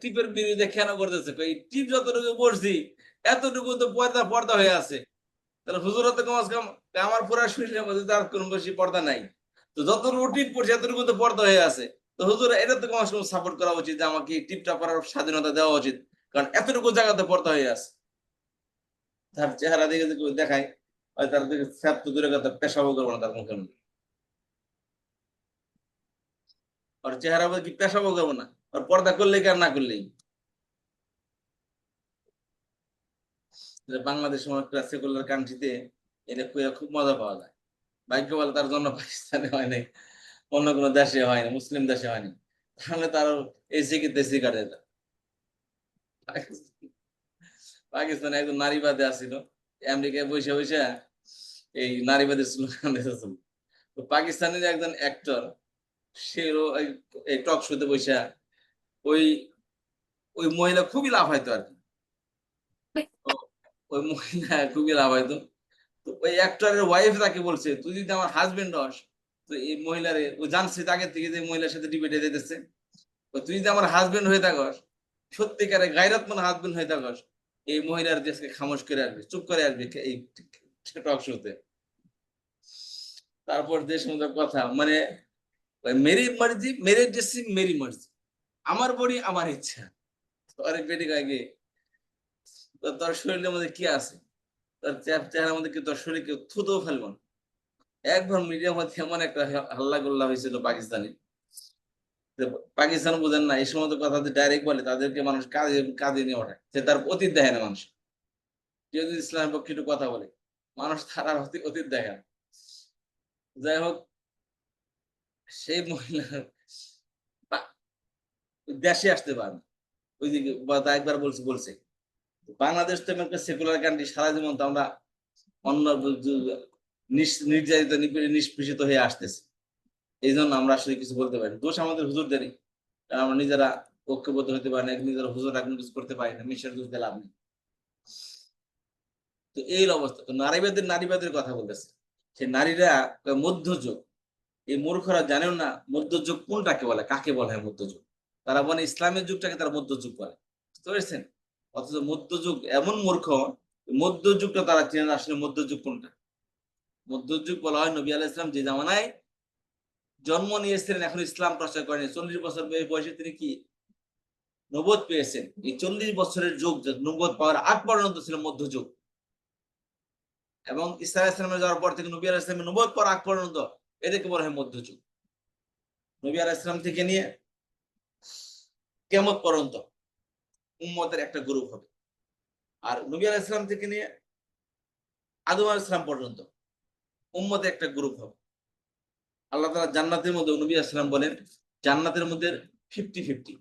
টিপের বিরুদ্ধে কেন করতেছে, টিপ যতটুকু পড়ছি এতটুকু তো পর্দা পর্দা হয়ে আছে, তাহলে হুজুরা তো কমাস কম আমার পুরা শরীরের মধ্যে তার কোন বেশি পর্দা নাই, তো যতটুকু টিপ পড়ছে এতটুকু তো পর্দা হয়ে আছে, তো হুজুরা এটা তো কমাস কম সাপোর্ট করা উচিত যে আমাকে টিপটা পরার স্বাধীনতা দেওয়া উচিত, কারণ এতটুকু জায়গাতে পর্দা হয়ে আছে। তার চেহারা দেখে দেখায় তার দিকে স্যাপ তো দূরে কথা, পেশাবও করবো না তার মুখে, আর চেহারা কি পেশাবও করবো না, আর পর্দা করলেই কি আর না করলেই। বাংলাদেশ একটা সেকুলার কান্ট্রিতে এটা খুব মজা পাওয়া যায়। ভাগ্য বলে তার জন্য পাকিস্তানে হয় নাই, অন্য কোনো দেশে হয়নি, মুসলিম দেশে হয়নি, তাহলে তার এই দেশি কাটে। পাকিস্তানে একজন নারীবাদী আসছিল, আমেরিকায় বসে বসে এই নারীবাদী স্লোগান দিতেছিল। তো পাকিস্তানের একজন অ্যাক্টর, সে এই টক শোতে বসে ওই ওই মহিলা খুবই লাভ হয়তো আর কি, ওই মহিলা খুবই লাভ হয়তো, তো ওই অ্যাক্টরের ওয়াইফ তাকে বলছে তুই যদি আমার হাজবেন্ড হস, তো এই মহিলারে ও জানছে আগে থেকে যে মহিলার সাথে ডিবেটে যেতেছে, তুই যদি আমার হাজবেন্ড হয়ে থাকস, সত্যিকারে গায়রাতমন হাজবেন্ড হয়ে থাকস, এই মহিলার দেশকে খামোশ করে আসবে, চুপ করে আসবে এই টক শোতে। তারপর দেশ মধ্যে কথা মানে মেরি মার্জি মেরে দেশি মেরি মার্জি, আমার বড়ি আমার ইচ্ছা, আরেক বেটি আগে তোর শরীরের মধ্যে কি আছে, তোর চেহারার মধ্যে কি তোর শরীরকে থুতেও ফেলবো না। একবার মিডিয়ার মধ্যে এমন একটা হাল্লা গোল্লা হয়েছিল পাকিস্তানে, পাকিস্তান বোঝেন না, এই সমস্ত কথা ডাইরেক্ট বলে তাদেরকে মানুষ কাজে কাজে নিয়ে ওঠে, সে তার অতীত দেখে না মানুষ, কেউ যদি ইসলামের পক্ষে একটু কথা বলে মানুষ তারা অতীত দেখে না। যাই হোক, সেই মহিলা দেশে আসতে পারে না, ওই দিকে একবার বলছে বাংলাদেশ তো একটা সেকুলার কান্ট্রি, সারা জীবন তো আমরা অন্য নির্যাতিত নিষ্পেষিত হয়ে আসতেছি, এই জন্য আমরা আসলে কিছু বলতে পারি, দোষ আমাদের হুজুরদেরই, কারণ আমরা নিজেরা ঐক্যবদ্ধ হতে পারি না, নিজেরা হুজুর এখন কিছু করতে পারি না, মিশর দোষ দিয়ে লাভ নেই। তো এই অবস্থা, তো নারীবাদের কথা বলতেছে, সে নারীরা মধ্যযুগ, এই মূর্খরা জানেও না মধ্যযুগ কোনটাকে বলে, কাকে বলা হয় মধ্যযুগ, তারা বলে ইসলামের যুগটাকে তারা মধ্যযুগ বলে, বুঝতে পেরেছেন, অথচ মধ্যযুগ এমন মূর্খ, মধ্যযুগটা তারা চেনে আসলে মধ্যযুগ কোনটা। মধ্যযুগ বলা হয় নবী আলাইহিস সালাম যে জামানায় জন্ম নিয়েছিলেন, এখন ইসলাম প্রচার করেন। 40 বছর বয়সে তিনি কি নবুয়ত পেয়েছেন। এই 40 বছরের যুগ, নবুয়ত পাওয়ার আগ পর্যন্ত ছিল মধ্যযুগ। এবং ঈসা আলাইহিস সালামের যাওয়ার পর থেকে নবী আলাইহিস সালামের নবুয়ত পাওয়ার আগ পর্যন্ত এটাকে বলা হয় মধ্যযুগ। নবী আলাইহিস সালাম থেকে নিয়ে কিয়ামত পর্যন্ত উম্মতের একটা গ্রুপ হবে। আর নবী আলাইহিস সালাম থেকে নিয়ে আদম আলাইহিস সালাম পর্যন্ত উম্মতের একটা গ্রুপ হবে। আল্লাহ তাআলা জান্নাতের মধ্যে, নবী আলাইহিস সালাম বলেন, জান্নাতের মধ্যে 50-50,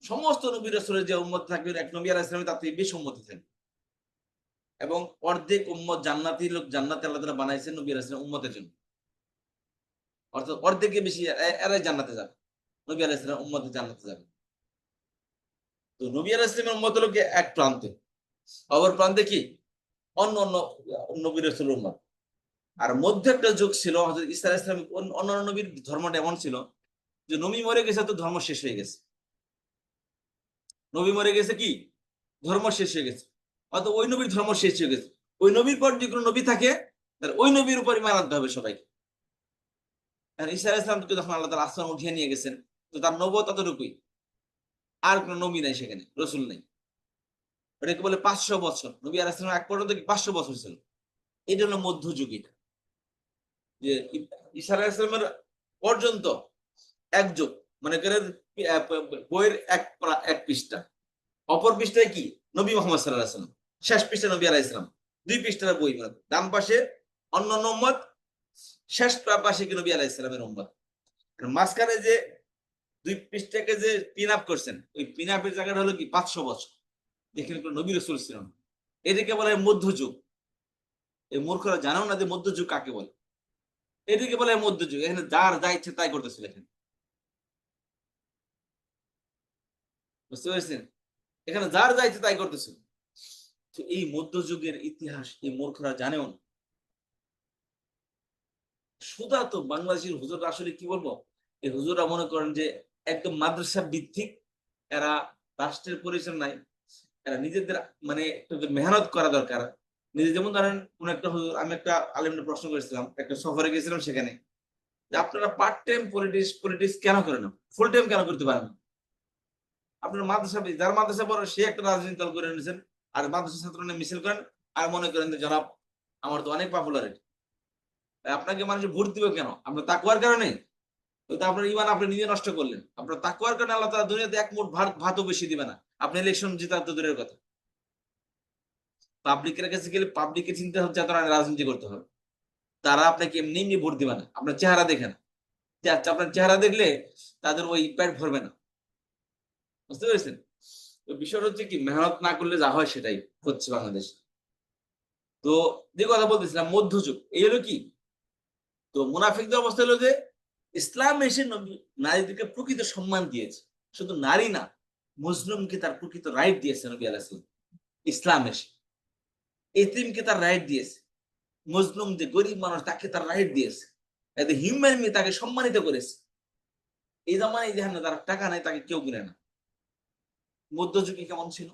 সমস্ত নবী রাসূলের যে উম্মত থাকবে, এক নবী আলাইহিস সালামের তার থেকে বেশি উম্মতি থাকবে। এবং অর্ধেক উম্মত জান্নাতি লোক, জান্নাতে আল্লাহ তাআলা বানাইছেন নবী আলাইহিস সালাম উম্মতের জন্য। অর্থাৎ অর্ধেকের বেশি এরাই জান্নাতে যাবে, নবী আলাইহিস সালাম উম্মতে জান্নাতে যাবে। তো নবী আলাইহিস সালামের উম্মত হলো এক প্রান্তে, অপর প্রান্তে কি অন্য অন্য নবী রাসূলের উম্মত। আর মধ্যে একটা যুগ ছিল হযরত ঈসা আলাইহিস সালাম। অন্যান্য নবীর ধর্মটা এমন ছিল যে নবী মরে গেছে তো ধর্ম শেষ হয়ে গেছে। নবী মরে গেছে কি ধর্ম শেষ হয়ে গেছে, অর্থাৎ ওই নবীর ধর্ম শেষ হয়ে গেছে। ওই নবীর পর যে কোনো নবী থাকে, তার ওই নবীর উপর ঈমান আনতে হবে সবাইকে। আর ঈসা আলাইহিস সালামকে যখন আল্লাহ তাআলা আসমান উঠিয়ে নিয়ে গেছেন, তো তার নবুয়ত ততটুকুই, আর কোনো নবী নাই, সেখানে রাসূল নাই। ওটাকে বলে 500 বছর। নবী আলাইহিস সালাম এক পর্যন্ত 500 বছর ছিল। এটা হলো মধ্যযুগ। এটা যে ঈসা আলাইহিস সালামের পর্যন্ত এক যুগ, মনে করেন বইয়ের এক পৃষ্ঠা, অপর পৃষ্ঠায় কি নবী মুহাম্মদ সাল্লাল্লাহু আলাইহি ওয়াসাল্লাম, শেষ পৃষ্ঠা নবী আলাইহিস সালাম। 2 পৃষ্ঠার বই, মানে ডান পাশে অন্যান্য উম্মত, শেষ পাশে কি নবী আলাইহিস সালামের উম্মত। মাঝখানে যে 2 পৃষ্ঠাকে যে পিন আপ করছেন, ওই পিন আপের জায়গাটা হলো কি 500 বছর, যেখানে কোনো নবী রাসূল ছিল না। এটাকে বলা হয় মধ্যযুগ। এই মূর্খরা জানেও না যে মধ্যযুগ কাকে বলে। এটাকে বলা হয় মধ্যযুগ। এখানে যার যা ইচ্ছে তাই করতেছিল এখানে, বুঝতে পেরেছেন? এখানে যার যা ইচ্ছে তাই করতেছিল। তো এই মধ্যযুগের ইতিহাস এই মূর্খরা জানেও না। সুদা তো বাংলাদেশের হুজুররা আসলে কি বলবো, এই হুজুররা মনে করেন যে একদম মাদ্রাসা ভিত্তিক, এরা রাষ্ট্রের পরিচয় নাই, এরা নিজেদের মানে একটু মেহনত করা দরকার। নিজে যেমন ধরেন কোন একটা হুজুর, আমি একটা আলেমদের প্রশ্ন করেছিলাম, একটা সফরে গেছিলাম, সেখানে যে আপনারা পার্ট টাইম পলিটিক্স কেন করেন না, ফুল টাইম কেন করতে পারেন না? আপনারা মাদ্রাসা, যার মাদ্রাসা পড়ে সে একটা রাজনীতি দল করে নিয়েছেন, আর মাদ্রাসা ছাত্র নিয়ে মিছিল করেন, আর মনে করেন যে জনাব আমার তো অনেক পপুলারিটি, আপনাকে মানুষ ভোট দিবে কেন? আপনার তাকওয়ার কারণে? তো আপনার ঈমান আপনি নিজে নষ্ট করলেন। আপনার তাকওয়ার কারণে আল্লাহ তাআলা দুনিয়াতে এক মুঠ ভাতও বেশি দিবে না। আপনি ইলেকশন জেতা তো দূরের কথা, পাবলিকের কাছে গেলে পাবলিকের চিন্তা হচ্ছে তারা রাজনীতি করতে হবে। তারা আপনাকে এমনি এমনি ভোট দিবে না, আপনার চেহারা দেখে না। আপনার চেহারা দেখলে তাদের ওই পেট ভরবে না, বুঝতে পেরেছেন? তো বিষয়টা হচ্ছে কি, মেহনত না করলে যা হয় সেটাই হচ্ছে বাংলাদেশ। তো যে কথা বলতেছিলাম, মধ্যযুগ এই হলো কি। তো মুনাফিকদের অবস্থা হলো যে ইসলাম এসে নারীদেরকে প্রকৃত সম্মান দিয়েছে। শুধু নারী না, মুসলিমকে তার প্রকৃত রাইট দিয়েছে নবী আলাইহিস সালাম। ইসলাম এসে এতিমকে তার রাইট দিয়েছে, মজলুম যে গরিব মানুষ তাকে তার রাইট দিয়েছে, হিউম্যান তাকে সম্মানিত করেছে। এই জামানায় যেখানে তার টাকা নাই তাকে কেউ কিনে না। মধ্যযুগে কেমন ছিল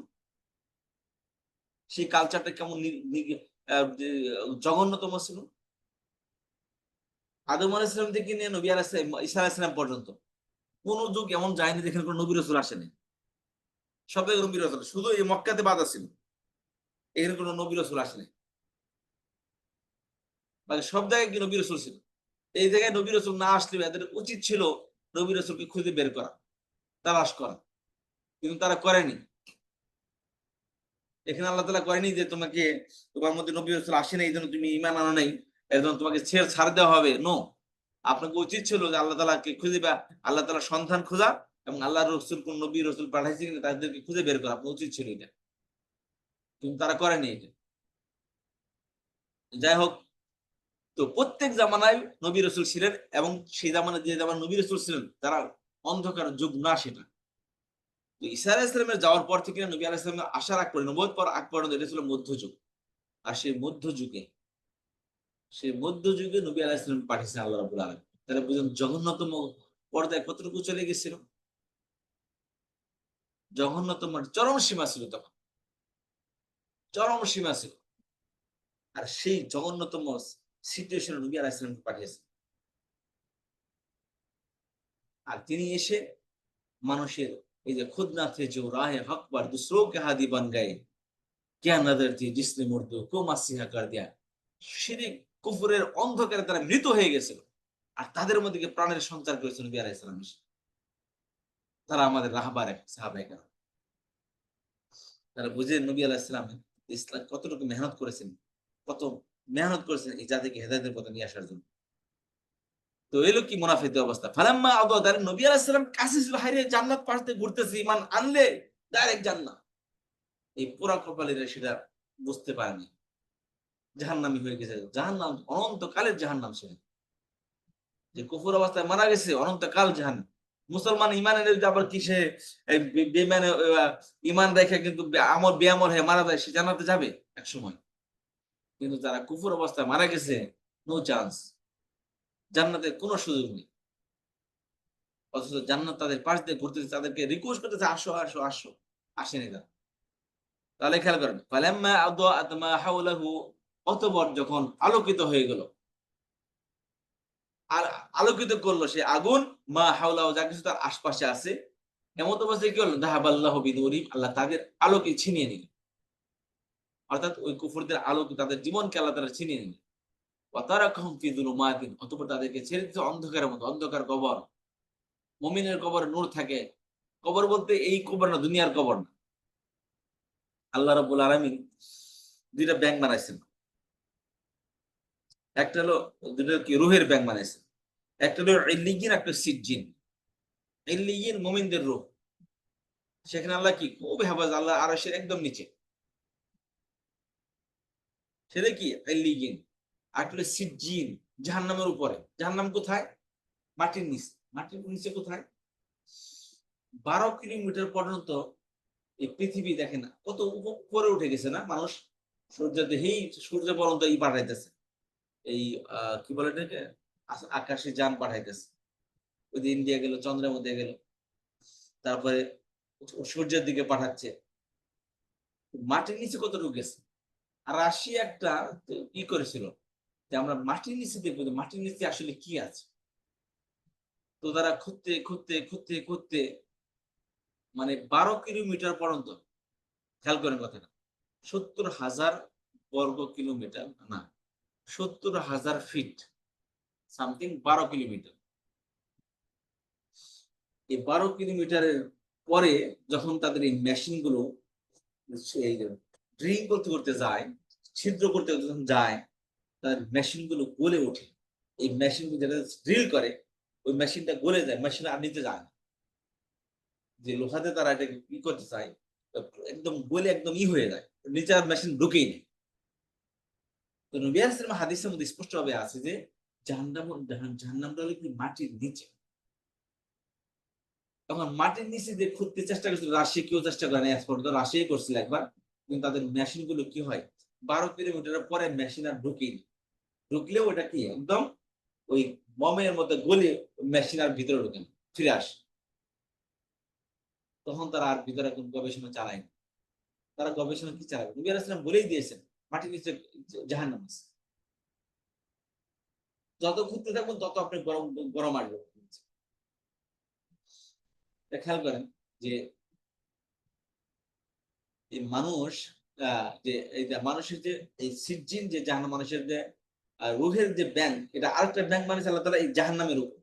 সেই কালচারটা, কেমন জঘন্যতম ছিল। আদম আলাইহিস সালাম থেকে নিয়ে নবী আলাইহিস সালাম, ঈসা আলাইহিস সালাম পর্যন্ত কোন যুগ এমন যায়নি যেখানে কোনো নবী রাসূল আসেনি। সব জায়গায় নবী রাসূল, শুধু এই মক্কাতে বাধা ছিল, এখানে কোনো নবী রাসূল আসেনি। মানে সব জায়গায় কি নবী রাসূল ছিল। এই জায়গায় নবী রাসূল না আসলে এদের উচিত ছিল নবী রাসূলকে খুঁজে বের করা, তালাশ করা, কিন্তু তারা করেনি। এখানে আল্লাহ তাআলা করেনি যে তোমাকে, তোমার মধ্যে নবী রাসূল আসেনি এই জন্য তুমি ঈমান আনো নাই, এর জন্য তোমাকে ছাড় দেওয়া হবে। নো, আপনাকে উচিত ছিল যে আল্লাহ তাআলাকে খুঁজে আল্লাহ তাআলার সন্ধান খোঁজা, এবং আল্লাহর রাসূল কোন নবী রাসূল পাঠাইছে কিনা তাদেরকে খুঁজে বের করা। আপনার উচিত ছিল এটা, কিন্তু তারা করেনি এটা। যাই হোক, তো প্রত্যেক জামানায় নবী রাসূল ছিলেন, এবং সেই জামানায় যে জামানায় নবী রাসূল ছিলেন তারা অন্ধকার যুগ না সেটা। তো ঈসা আলাইহিস সালামের যাওয়ার পর থেকে নবী আলাইহিস সালামের আসার আগ পর্যন্ত, নবুয়ত পাওয়ার আগ পর্যন্ত এটা ছিল মধ্যযুগ। আর সেই মধ্যযুগে নবী আলাইহিস সালাম পাঠিয়েছেন আল্লাহ রাব্বুল আলামিন। তাহলে বুঝুন জঘন্যতম পর্দায় কতটুকু চলে গেছিল। জঘন্যতম চরম সীমা ছিল, তখন চরম সীমা ছিল। আর সেই জঘন্যতম সিচুয়েশনে নবী আলাইহিস সালামকে পাঠিয়েছেন। আর তিনি এসে মানুষের এই যে खुद ना थे जो राह हक पर दूसरों के हादी बन गए क्या नजर थी जिसने मुर्दों को मसीहा कर दिया শিরিক কুফরের অন্ধকারে তারা মৃত হয়ে গেছিল আর তাদের মধ্যে প্রাণের সঞ্চার করেছেন নবী আলাইহিস সালাম এসে। তারা আমাদের রাহবার সাহাবায়ে কেরাম, তারা বুঝে নবী আলাইহিস সালাম ইসলাম কতটুকু মেহনত করেছেন, কত মেহনত করেছেন এই জাতিকে হেদায়েতের পথে নিয়ে আসার জন্য। তো এলো কি মুনাফিকদের অবস্থা। ফালাম্মা আদা দার নবী আলাইহিস সালাম কাছে ছিল, হায়রে জান্নাত পাশতে ঘুরতেছে, ঈমান আনলে ডাইরেক্ট জান্নাত। এই পুরা কপালেরা সেটা বুঝতে পারেনি, জাহান্নামী হয়ে গেছে। জাহান্নাম অনন্তকালের জাহান্নাম ছিল, যে কুফর অবস্থায় মারা গেছে অনন্তকাল জাহান্নাম। মুসলমান ঈমান এনে যদি আবার কিসে বেঈমানে ঈমান রেখে কিন্তু আমল বেআমল হয়ে মারা যায়, সে জান্নাতে যাবে এক সময়। কিন্তু যারা কুফর অবস্থায় মারা গেছে, নো চান্স, জান্নাতের কোনো সুযোগ নেই। অথচ জান্নাত তাদের পাশ দিয়ে ঘুরতেছে, তাদেরকে রিকোয়েস্ট করতেছে, আসো আসো আসো, আসেনি তারা। তাহলে খেয়াল করেন, ফালাম্মা আদাআত মা হাওলাহু, অতঃপর যখন আলোকিত হয়ে গেল, আর আলোকিত করলো সে আগুন, মা হাওলাহু, যা কিছু তার আশপাশে আছে, এমন অবস্থায় কি হলো, যাহাবাল্লাহু বিনুরিহিম, আল্লাহ তাদের আলোকে ছিনিয়ে নিল। অর্থাৎ ওই কুফরদের আলোকে, তাদের জীবনকে আল্লাহ তাআলা ছিনিয়ে নিল। ওয়া তারাকাহুম ফি যুলুমাতিন, অতঃপর তাদেরকে ছেড়ে দিতে অন্ধকারের মতো, অন্ধকার কবর। মুমিনের কবরে নূর থাকে। কবর বলতে এই কবর না, দুনিয়ার কবর না। আল্লাহ রাব্বুল আলামিন দুইটা ব্যাংক বানাইছেন। একটা হলো দুটো কি রূহের ব্যাংক বানাইছেন, একটা হলো ইল্লিয়িন, একটা সিজ্জিন। ইল্লিয়িন মুমিনদের রূহ, সেখানে আল্লাহ কি খুব হেফাজত, আল্লাহ আরশের একদম নিচে, সেটা কি ইল্লিয়িন। আর একটা হলো সিজ্জিন, জাহান্নামের উপরে। জাহান্নাম কোথায়? মাটির নিচে। মাটির নিচে কোথায়? 12 কিলোমিটার পর্যন্ত এই পৃথিবী দেখে না, কত উপরে উঠে গেছে না মানুষ। সূর্য পর্যন্ত পাঠাইতেছে, এই কি বলে এটাকে, আকাশে যান পাঠাইতেছে। ওই দিন ইন্ডিয়া গেল, চন্দ্রের মধ্যে গেল, তারপরে সূর্যের দিকে পাঠাচ্ছে। মাটির নিচে কতটুকু গেছে। আর রাশিয়া একটা কি করেছিল যে আমরা মাটির নিচে দেখবো মাটির নিচে আসলে কি আছে। তো তারা খুঁজতে খুঁজতে খুঁজতে খুঁজতে মানে 12 কিলোমিটার পর্যন্ত, খেয়াল করেন কথাটা, 70,000 বর্গ কিলোমিটার না, 70,000 ফিট সামথিং, 12 কিলোমিটার। এই 12 কিলোমিটারের পরে যখন তাদের এই মেশিন গুলো ড্রিল করতে করতে যায়, ছিদ্র করতে যখন যায়, তার মেশিন গুলো গলে ওঠে। এই মেশিন যেটা ড্রিল করে, ওই মেশিনটা গলে যায়, মেশিন আর নিতে যায় না। যে লোহাতে তারা এটাকে কি করতে চায়, একদম গলে একদম হয়ে যায়, নিচে আর মেশিন ঢুকেই নেই। তো নবী আলাইহিস সালাম হাদিসের মধ্যে স্পষ্ট ভাবে আছে যে জাহান্নামটা হলো কি মাটির নিচে। তখন মাটির নিচে যে খুঁজতে চেষ্টা করছিল, রাশিয়া কেউ চেষ্টা করে না, পর্যন্ত রাশিয়াই করছিল একবার, কিন্তু তাদের মেশিন গুলো কি হয়, 12 কিলোমিটারের পরে মেশিন আর ঢুকেই, ঢুকলেও ওটা কি একদম ওই বমের মধ্যে গলে মেশিন আর ভিতরে ঢুকে ফিরে আসে। তখন তারা আর ভিতরে কোন গবেষণা চালায় না। তারা গবেষণা কি চালাবে? নবী আলাইহিস সালাম বলেই দিয়েছেন মাটির নিচে জাহান্নাম আছে। যত ঘুরতে থাকবেন তত আপনি গরম গরম আসবে। খেয়াল করেন যে এই মানুষ, যে এই যে মানুষের যে এই সিজ্জিন, যে জাহান্নাম, মানুষের যে রুহের যে ব্যাংক, এটা আরেকটা ব্যাংক মানে আল্লাহ তাআলা এই জাহান্নামের উপর,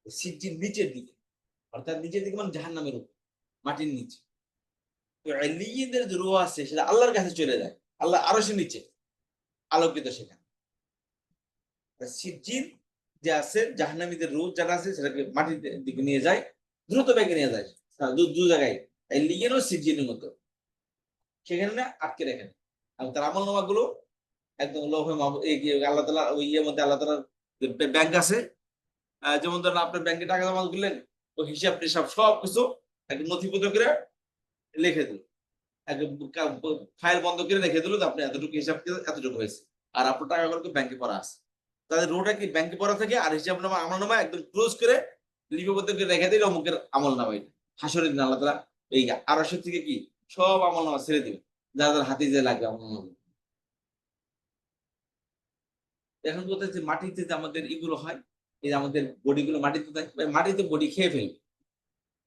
সিজ্জিন নিচের দিকে, অর্থাৎ নিচের দিকে মানে জাহান্নামের উপর, মাটির নিচে। তো ইল্লিয়িনদের যে রূহ আছে সেটা আল্লাহর কাছে চলে যায়, আল্লাহ আরশের নিচে আলোকিত সেখানে। সিজ্জিন যে আছে, জাহান্নামীদের রূহ যারা আছে, সেটাকে মাটির দিকে নিয়ে যায়, দ্রুত বেগে নিয়ে যায় দু জায়গায়, ইল্লিয়িন ও সিজ্জিনের মতো, সেখানে আটকে রেখে দেয়। আর তার আমলনামা গুলো একদম লৌহে মাহফুজ, আল্লাহ তাআলা ওই ইয়ের মধ্যে, আল্লাহ তাআলার ব্যাংক আছে, যেমন ধরেন আপনার ব্যাংকে টাকা জমা করলেন, ওই হিসাব টিসাব সবকিছু একদম নথিপত্র করে লিখে দিল, একদম ফাইল বন্ধ করে রেখে দিল, আপনি এতটুকু হিসাব এতটুকু হয়েছে, আর আপনার টাকাগুলো ব্যাংকে পড়া আছে। তাদের রোটা কি ব্যাংকে পড়া থাকে, আর হিসাব নামা আমলনামা একদম ক্লোজ করে লিপিবদ্ধ করে রেখে দিল অমুকের আমলনামা। এটা হাসরের দিন আল্লাহ তাআলা এই আরশের থেকে কি সব আমলনামা ছেড়ে দিবে, যারা যারা হাতে যে লাগবে আমলনামা। এখন বলতে যে মাটিতে যে আমাদের এগুলো হয়, এই যে আমাদের বডিগুলো মাটিতে থাকে, মাটিতে বডি খেয়ে ফেলবে,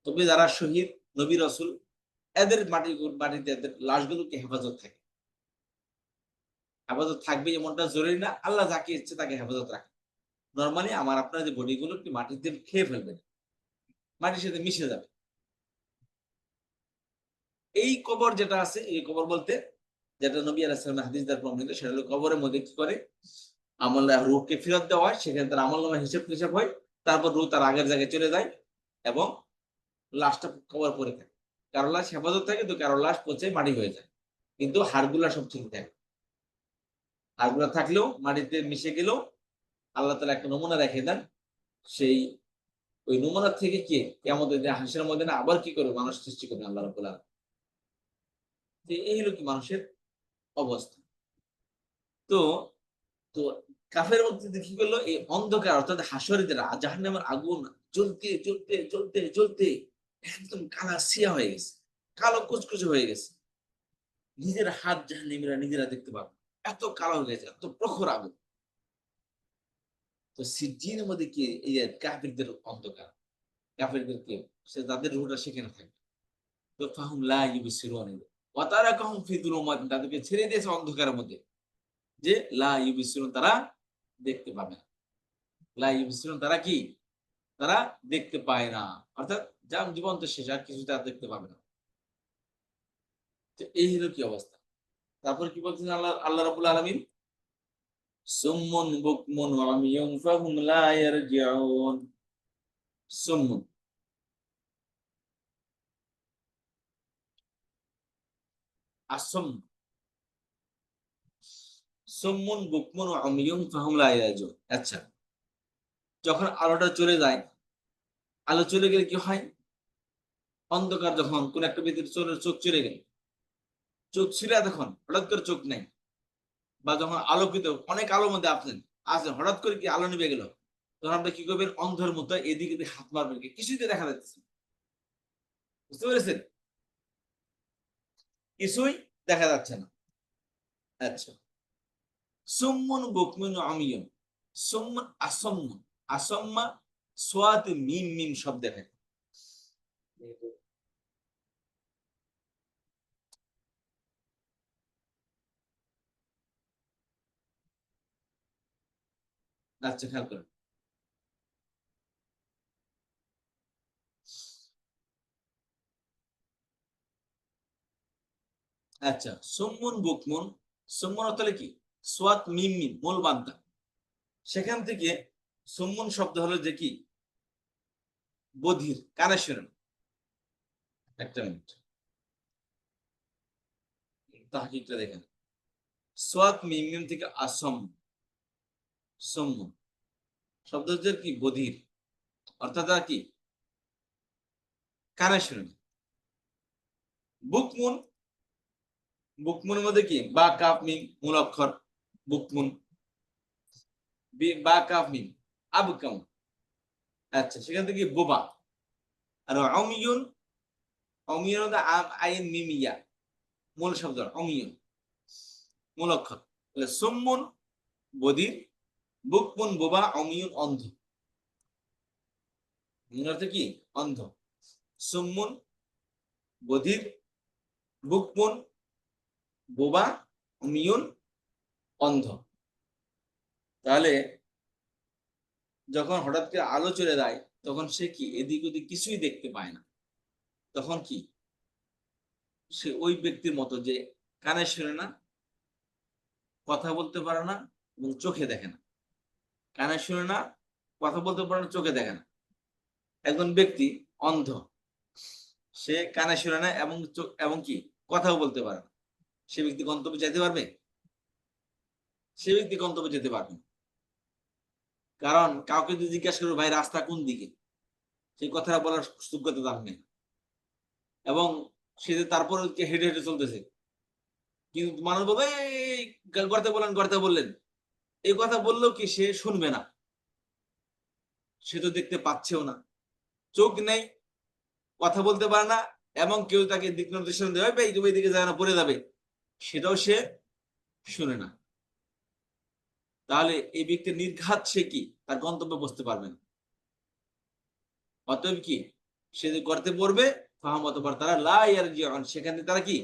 তবে যারা শহীদ নবী রাসূল এদের মাটিতে এদের লাশগুলোকে হেফাজত থাকে। হেফাজত থাকবে এমনটা জরুরি না, আল্লাহ যাকে ইচ্ছে তাকে হেফাজত রাখে। নরমালি আমার আপনার যে বডিগুলো কি মাটিতে খেয়ে ফেলবে না, মাটির সাথে মিশে যাবে। এই কবর যেটা আছে, এই কবর বলতে যেটা নবী আলাইহিস সালামের হাদিস দ্বারা প্রমাণিত, সেটা হলো কবরের মধ্যে কি করে আমল রূহকে ফেরত দেওয়া হয়, সেখানে তার আমলনামা হিসাব হয়, তারপর রূহ তার আগের জায়গায় চলে যায় এবং লাশটা কবর পড়ে থাকে। কারো লাশ হেফাজত থাকে, তো কারো লাশ পচে মাটি হয়ে যায়, কিন্তু হাড়গুলা সব ঠিক থাকে। হাড়গুলা থাকলেও মাটিতে মিশে গেলেও আল্লাহ তাআলা একটা নমুনা রেখে দেন, সেই ওই নমুনা থেকে কি কিয়ামতের দিন হাসরের ময়দানে আবার কি করে মানুষ সৃষ্টি করবেন আল্লাহ রাব্বুল আলামিন। এই হলো কি মানুষের অবস্থা। তো তো কাফের মধ্যে কি করলো, এই অন্ধকার অর্থাৎ হাসরের জাহান্নামের আগুন জ্বলতে জ্বলতে জ্বলতে জ্বলতে একদম কালা সিয়া হয়ে গেছে, কালো কুচকুচে হয়ে গেছে। নিজের হাত জাহান্নামীরা নিজেরা দেখতে পাবে, এত কালো হয়ে গেছে, এত প্রখর আগুন। তো সিজ্জিনের মধ্যে কি এই যে কাফেরদের অন্ধকার, কাফেরদের কি সে তাদের রূহটা সেখানে থাকবে। তো ফাহুম লা ইউবসিরুন ওয়া তারাকাহুম ফি যুলুমাত, তাদেরকে ছেড়ে দিয়েছে অন্ধকারের মধ্যে, যে লা ইউবসিরুন তারা দেখতে পাবে না। লা ইউবসিরুন তারা কি, তারা দেখতে পায় না, অর্থাৎ যার জীবন তো শেষ, আর কিছু তারা দেখতে পাবে না। তো এই হলো কি অবস্থা। তারপর কি বলছেন আল্লাহ রাব্বুল আলামিন, সুম্মুন বুকমুন ওয়া উমিয়ুন ফাহুম লা ইয়ারজিউন। সুম্মুন, আসম, সুম্মুন বুকমুন ওয়া উমিয়ুন ফাহুম লা ইয়ারজিউন। আচ্ছা, যখন আলোটা চলে যায়, আলো চলে গেলে কি হয়, অন্ধকার যখন কোন একটা ব্যক্তির চোখ চলে গেল, চোখ ছিল তখন হঠাৎ করে চোখ নাই, বা যখন আলোকিত অনেক আলোর মধ্যে আছেন হঠাৎ করে কি আলো নিভে গেল, তখন আপনি কি করবেন, অন্ধের মতো এদিকে এদিকে হাত মারবেন, কিছুই তো দেখা যাচ্ছে না। বুঝতে পেরেছেন, কিছুই দেখা যাচ্ছে না। আচ্ছা, সুম্মুন বুকমুন আমিয়ুন, সুম্মুন আসম্মুন, আসম্মা সোয়াত মিম মিম শব্দ থাকে। আচ্ছা, খেয়াল করেন, আচ্ছা সুম্মুন বুকমুন, সুম্মুন অর্থ কি, সোয়াত মিম মিম মূল বান্তা, সেখান থেকে সুম্মুন শব্দ হলো যে কি, বধির, কানে শোনে না। একটা মিনিট, তাহকিকটা দেখেন, সোয়াত মিম মিম থেকে আসম, সুম্মু শব্দ হচ্ছে কি, বধির, অর্থাৎ আর কি কানে শোনে না। বুকমুন, বুকমুনের মধ্যে কি বা কাফ মিম মূল অক্ষর, বুকমুন বা কাফ মিম আবকাম। আচ্ছা, সেখান থেকে বোবা। আর অমিয়ুন, অমিয়ুন হচ্ছে আইন মিমিয়া মূল শব্দ, অমিয়ুন মূল অক্ষর। তাহলে সুম্মুন বধির, বুকমুন বোবা, অমিয়ুন অন্ধ। অর্থ কি, অন্ধ। সুম্মুন বধির, বুকমুন বোবা, অমিয়ুন অন্ধ। তাহলে যখন হঠাৎ করে আলো চলে যায়, তখন সে কি এদিক ওদিক কিছুই দেখতে পায় না। তখন কি সে ওই ব্যক্তির মতো যে কানে শোনে না, কথা বলতে পারে না এবং চোখে দেখে না। কানে শোনে না, কথা বলতে পারে না, চোখে দেখে না। একজন ব্যক্তি অন্ধ, সে কানে শোনে না এবং এবং কি কথাও বলতে পারে না, সে ব্যক্তি গন্তব্যে যেতে পারবে? সে ব্যক্তি গন্তব্যে যেতে পারবে না। কারণ কাউকে যদি জিজ্ঞাসা করবে ভাই রাস্তা কোন দিকে, সেই কথাটা বলার যোগ্যতা তার নেই, এবং সে তারপরে হেঁটে হেঁটে চলতেছে, কিন্তু মানুষ বলবে এই গর্তে বললেন, এই কথা বললেও কি সে শুনবে না, সে তো দেখতে পাচ্ছেও না, চোখ নেই, কথা বলতে পারে না, এবং কেউ তাকে দিক নির্দেশনা দেবে ভাই তুমি এদিকে যায় না পড়ে যাবে, সেটাও সে শুনে না। তাহলে এই ব্যক্তির নির্ঘাত সে কি তার গন্তব্যে বসতে পারবে না। অতএব কি সে যে গর্তে পড়বে ফাহাম অতঃপর তারা লা ইয়ারজিউন সেখান থেকে তারা কি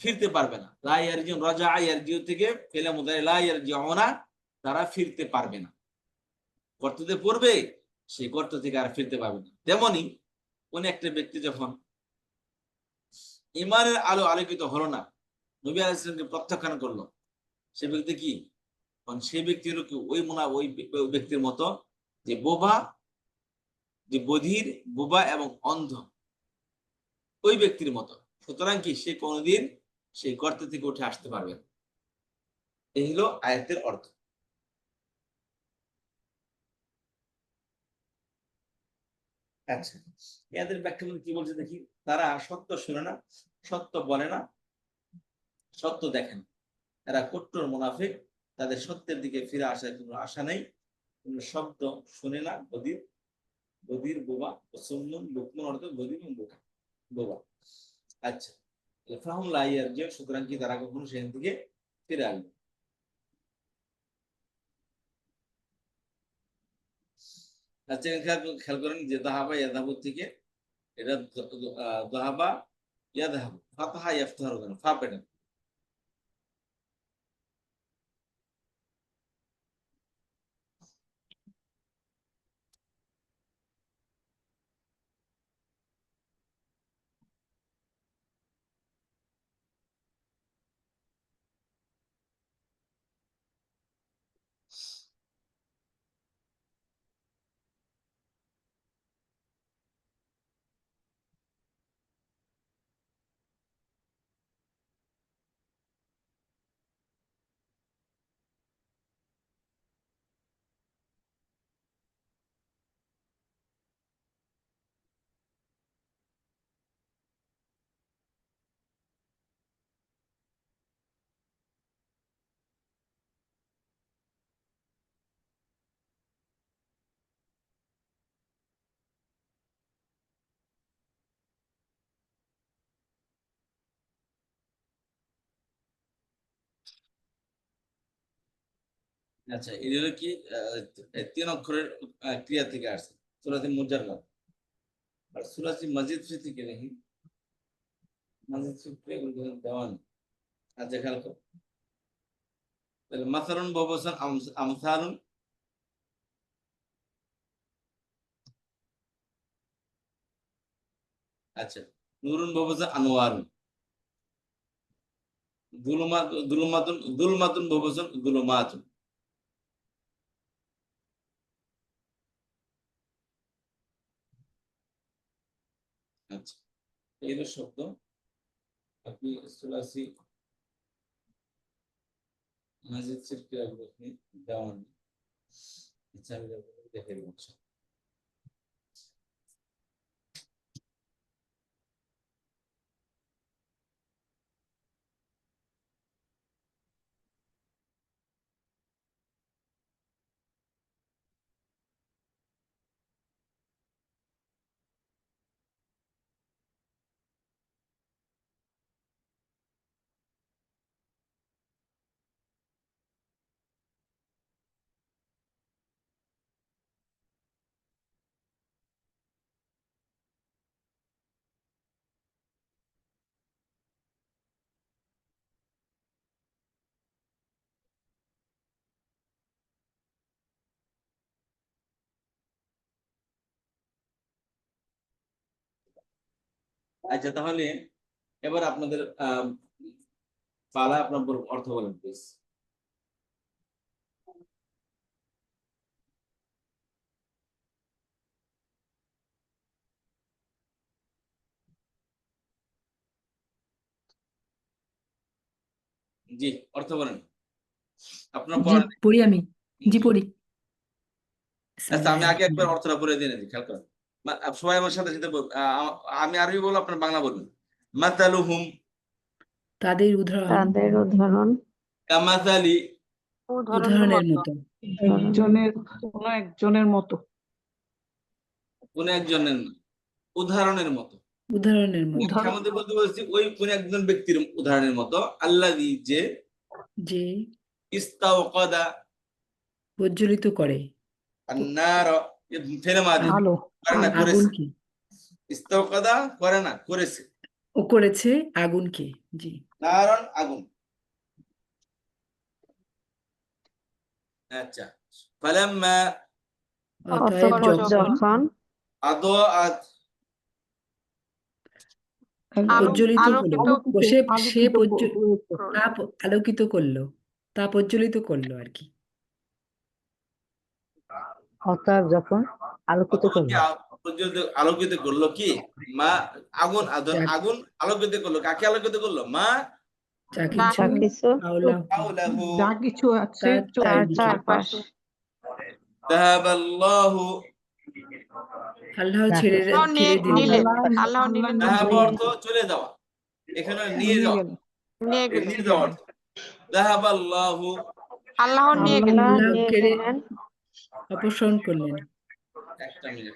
ফিরতে পারবে না। লা ইয়ারজিউন রাজা ইয়ারজিউ থেকে ফেলে মুদারি লা ইয়ারজিউনা তারা ফিরতে পারবে না। গর্ততে পড়বে সেই গর্ত থেকে আর ফিরতে পারবে না। তেমনি কোন একটা ব্যক্তি যখন ইমানের আলো আলোকিত হলো না, নবী আলাইহিস সালামকে প্রত্যাখ্যান করলো, সে ব্যক্তি কি সেই ব্যক্তি হলো কি ওই ব্যক্তির মতো যে বোবা, যে বধির, বোবা এবং অন্ধ ওই ব্যক্তির মতো। সুতরাং কি সে কোনোদিন সেই গর্ত থেকে উঠে আসতে পারবে না। এই হলো আয়াতের অর্থ। আচ্ছা, এদের ব্যাখ্যা কি বলছে দেখি। তারা সত্য শুনে না, সত্য বলে না, সত্য দেখে না। এরা কট্টর মুনাফিক, তাদের সত্যের দিকে ফিরে আসার কোনো আশা নেই। কোনো শব্দ শুনে না, বধির, বধির বোবা, সুন্নুন লুকমান অর্থ বধির এবং বোবা। আচ্ছা, ফাহুম লা ইয়ারজিউন সুতরাং কি তারা কখনো সেখান থেকে ফিরে আসবে। আচ্ছা, খেয়াল করেন যে দাহাবা ইয়াদাহাবু থেকে এটা দাহাবা ইয়াদাহাবু, ফাতাহা ইয়াফতাহু কেন ফা পেটেন। আচ্ছা, এটা হলো কি 3 অক্ষরের ক্রিয়া থেকে আসছে, সূরাতুল মুজাররাদ। আর সূরাতুল মাজিদ থেকে নেই, মাজিদ থেকে দেওয়ান। আচ্ছা, খেয়াল করো তাহলে মাসারুন বহুবচন আমসালুন, আচ্ছা নূরুন বহুবচন আনওয়ারুন, দুলুমাতুন বহুবচন দুলুমাতুন। আচ্ছা, এই হলো শব্দ। আপনি সুলাসি মাজিদ ক্রিয়া আপনি দেওয়ান। আচ্ছা, আমি দেখে দেবো। আচ্ছা, তাহলে এবার আপনাদের পালা, আপনার অর্থ বলেন প্লিজ। জি, অর্থ বলেন আপনার জি পড়া। পড়ি আমি, জি পড়ি। আচ্ছা, আমি আগে একবার অর্থটা পড়ে দিয়ে নিই, খেয়াল করেন। সবাই আমার সাথে সাথে আমি আরবি বলবো, আপনার বাংলা বলবেন। মাতালুহুম তাদের উদাহরণ তাদের উদাহরণ কামাসালি, উদাহরণের মতো। একজনের মতো। কোন একজনের না, উদাহরণের মতো। উদাহরণের মতো আমাদের বলতে বলছি ওই কোন একজন ব্যক্তির উদাহরণের মতো। আল্লাযী যে যে ইস্তাওকাদা প্রজ্বলিত করে আন্নার ফেলে মাদি আলো করে না করেছে আগুনকে ইস্তাওকাদা করে না করেছে ও করেছে আগুনকে জি নারন আগুন আচ্ছা ফালাম্মা অতএব অতঃপর যখন আদাআত প্রজ্বলিত হলো সে করলো। আলোকিত করলো তা প্রজ্বলিত করলো আর কি অতএব যখন আলোকিত অথবা কি করলো আলোকিত করলো কি মা আগুন যা- আগুন আলোকিত করলো কাকে আলোকিত করলো মা যা যা কিছু কিছু হাওলাহু হাওলাহু যা কিছু আছে তার চারপাশে চারপাশে যাহাবাল্লাহু আল্লাহ যা ছেড়ে কিছু আল্লাহ ছেড়ে দিলেন নিলেন আল্লাহ- আল্লাহ নিলেন যাহাব অর্থ চলে যাওয়া এখানে নিয়ে যাওয়া নিয়ে গেলেন নিয়ে যাওয়া অর্থ যাহাবাল্লাহু আল্লাহ নিয়ে গেলেন আল্লাহ কেড়ে অপসারণ করলেন একটা মিনিট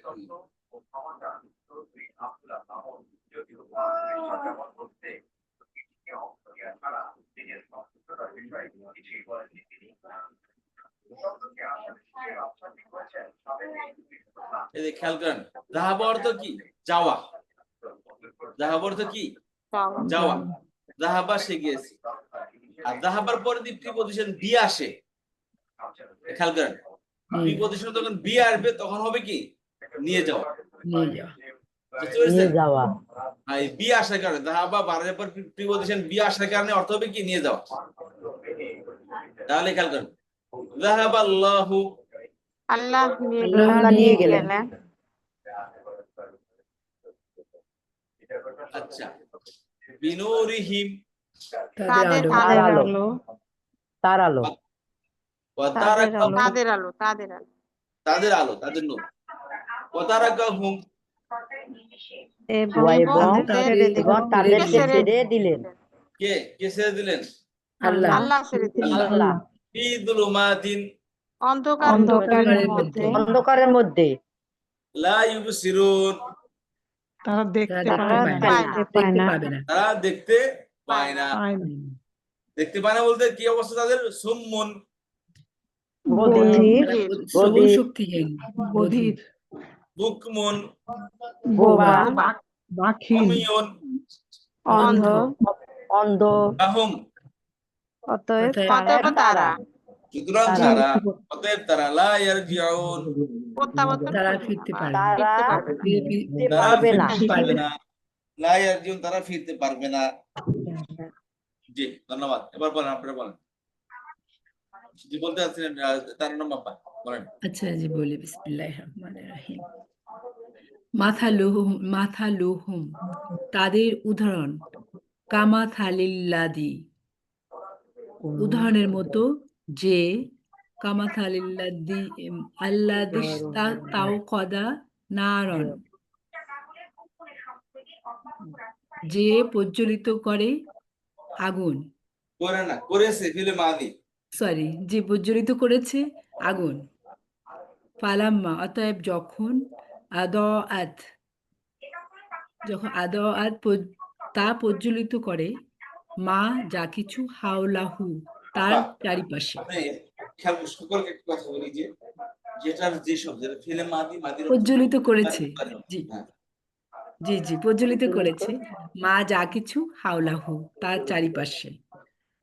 এই যে খেয়াল করেন যাহাব অর্থ কি যাওয়া যাহাব অর্থ কি যাওয়া যাহাবা সে গিয়েছে আর যাহাবার পরে যদি প্রিপজিশন বি আসে খেয়াল করেন প্রিপজিশন যখন বি আসবে তখন হবে কি নিয়ে যাওয়া নিয়ে যাওয়া বুঝতে পেরেছেন? নিয়ে যাওয়া আর এই বি আসার কারণে যাহাবা বারের পর প্রিপজিশন বি আসার কারণে অর্থ হবে কি নিয়ে যাওয়া তাহলে খেয়াল করেন যাহাবাল্লাহু আল্লাহ আল্লাহ নিয়ে গেলেন। আচ্ছা বিনুরিহিম তাদের আলো তার আলো তার আলো ওয়া তারাকাহুম তাদের আলো তাদের আলো তাদের নূর ওয়া তারাকাহুম এবং এবং তাদেরকে ছেড়ে ছেড়ে দিলেন কে কে ছেড়ে দিলেন আল্লাহ আল্লাহ ছেড়ে দিলেন আল্লাহ ফি যুলুমাতিন অন্ধকারের মধ্যে অন্ধকারের মধ্যে লা ইউবসিরুন তারা দেখতে তারা পায় দেখতে না পাবে না তারা দেখতে পায় না পায় না। দেখতে পায় না বলতে কি অবস্থা তাদের সুম্মুন বধির শ্রবণ শক্তিহীন বধির বুকমুন বোবা বাকহীন উমিয়ুন অন্ধ অন্ধ আহুম অতএব তারা সুতরাং তারা অতএব তারা লা ইয়ারজিউন প্রত্যাবর্তন তারা করবে ফিরতে না। পারবে না। তারা ফিরতে তারা পারবে না ফিরতে পারবে পারবে না। না লা ইয়ারজিউন তারা ফিরতে পারবে না জি ধন্যবাদ এবার বলেন আপনারা বলেন জি বলতে আছেন তার নাম বাবা বলেন আচ্ছা জি বলি বিসমিল্লাহির রহমানির রহিম মাথালুহুম তাদের উদাহরণ কামাথালিল্লাদি উদাহরণের মতো যে কামাথালিল্লাদি আল্লাদি তাও কদা নারন যে প্রজ্বলিত করে আগুন করে না করেছে ফিলে মাদি সরি যে প্রজ্বলিত করেছে আগুন ফালাম্মা অতএব যখন আদাআত তা প্রজ্বলিত করে মা যা কিছু হাওলাহু তার চারিপাশে আপনি খেয়াল সকলকে একটা কথা বলি যে যেটার যে শব্দ যেটা ফিলে মাদি মাদির প্রজ্বলিত করেছে জি হ্যাঁ, জি জি প্রজ্বলিত করেছে মা যা কিছু হাওলাহু তার চারিপাশে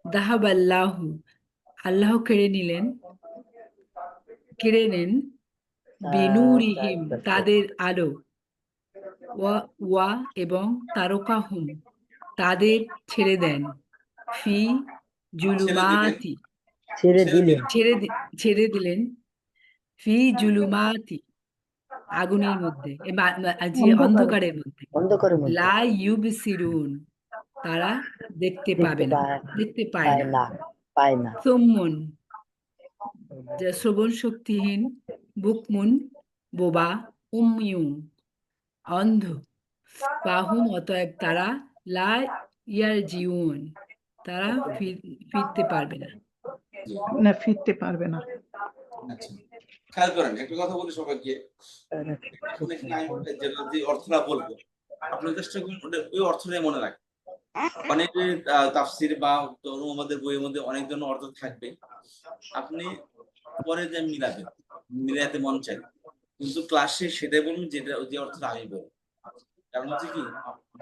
দাহাবাল্লাহু আল্লাহ কেড়ে নেন বিনুরিহিম তাদের আলো ওয়া এবং তারকাহুম তাদের ছেড়ে দেন ফি জুলুমাতি ছেড়ে দিলেন ছেড়ে দিলেন ফি জুলুমাতি আগুনের মধ্যে অন্ধকারের মধ্যে অন্ধকারের মধ্যে লা ইউবসিরুন তারা দেখতে পাবে না দেখতে পায় না পায় না সুম্মুন যে শ্রবণ শক্তিহীন বুকমুন বোবা উম্মিয়ুন অন্ধ পাহুম অতএব তারা লা ইয়ারজিউন তারা ফিরতে পারবে না না ফিরতে পারবে না আচ্ছা খেয়াল করেন একটা কথা বলি সবাইকে এখন এখানে আমি যে অর্থটা বলবো আপনার চেষ্টা করুন ওই অর্থটাই মনে রাখেন অনেক তাফসির বা আমাদের বইয়ের মধ্যে অনেক ধরনের অর্থ থাকবে আপনি পরে যে মিলাতে মন চায়, কিন্তু ক্লাসে সেটাই বলুন যেটা যে অর্থটা আমি বলবো। কারণ হচ্ছে কি,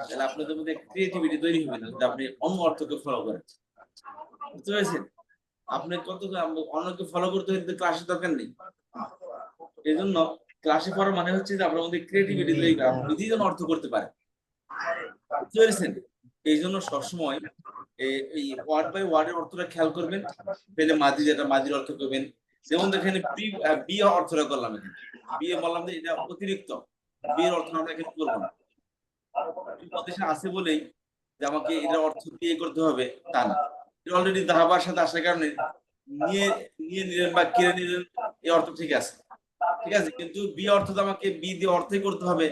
তাহলে আপনাদের মধ্যে ক্রিয়েটিভিটি তৈরি হবে না যদি আপনি অন্য অর্থকে ফলো করেন। বুঝতে পেরেছেন? আপনি কত অন্যকে ফলো করতে হলে ক্লাসের দরকার নেই। এই জন্য ক্লাসে পড়া মানে হচ্ছে যে আপনার মধ্যে ক্রিয়েটিভিটি তৈরি করা, আপনি নিজেই যেন অর্থ করতে পারেন। বুঝতে পেরেছেন? এই জন্য সবসময় এই ওয়ার্ড বাই ওয়ার্ডের অর্থটা খেয়াল করবেন। পেলে মাঝি, যেটা মাঝির অর্থ করবেন। যেমন দেখেন বি অর্থটা করলাম, এখানে বি এ বললাম যে এটা অতিরিক্ত, বি এর অর্থ আমরা এখানে করবো না। উপদেশে আছে বলেই যে আমাকে এটার অর্থ দিয়ে করতে হবে তা না। অলরেডি দাহাবার সাথে আসার কারণে নিয়ে নিয়ে নিলেন বা কিনে নিলেন, এই অর্থ ঠিক আছে, ঠিক আছে, কিন্তু বি অর্থ তো আমাকে বি দিয়ে অর্থই করতে হবে।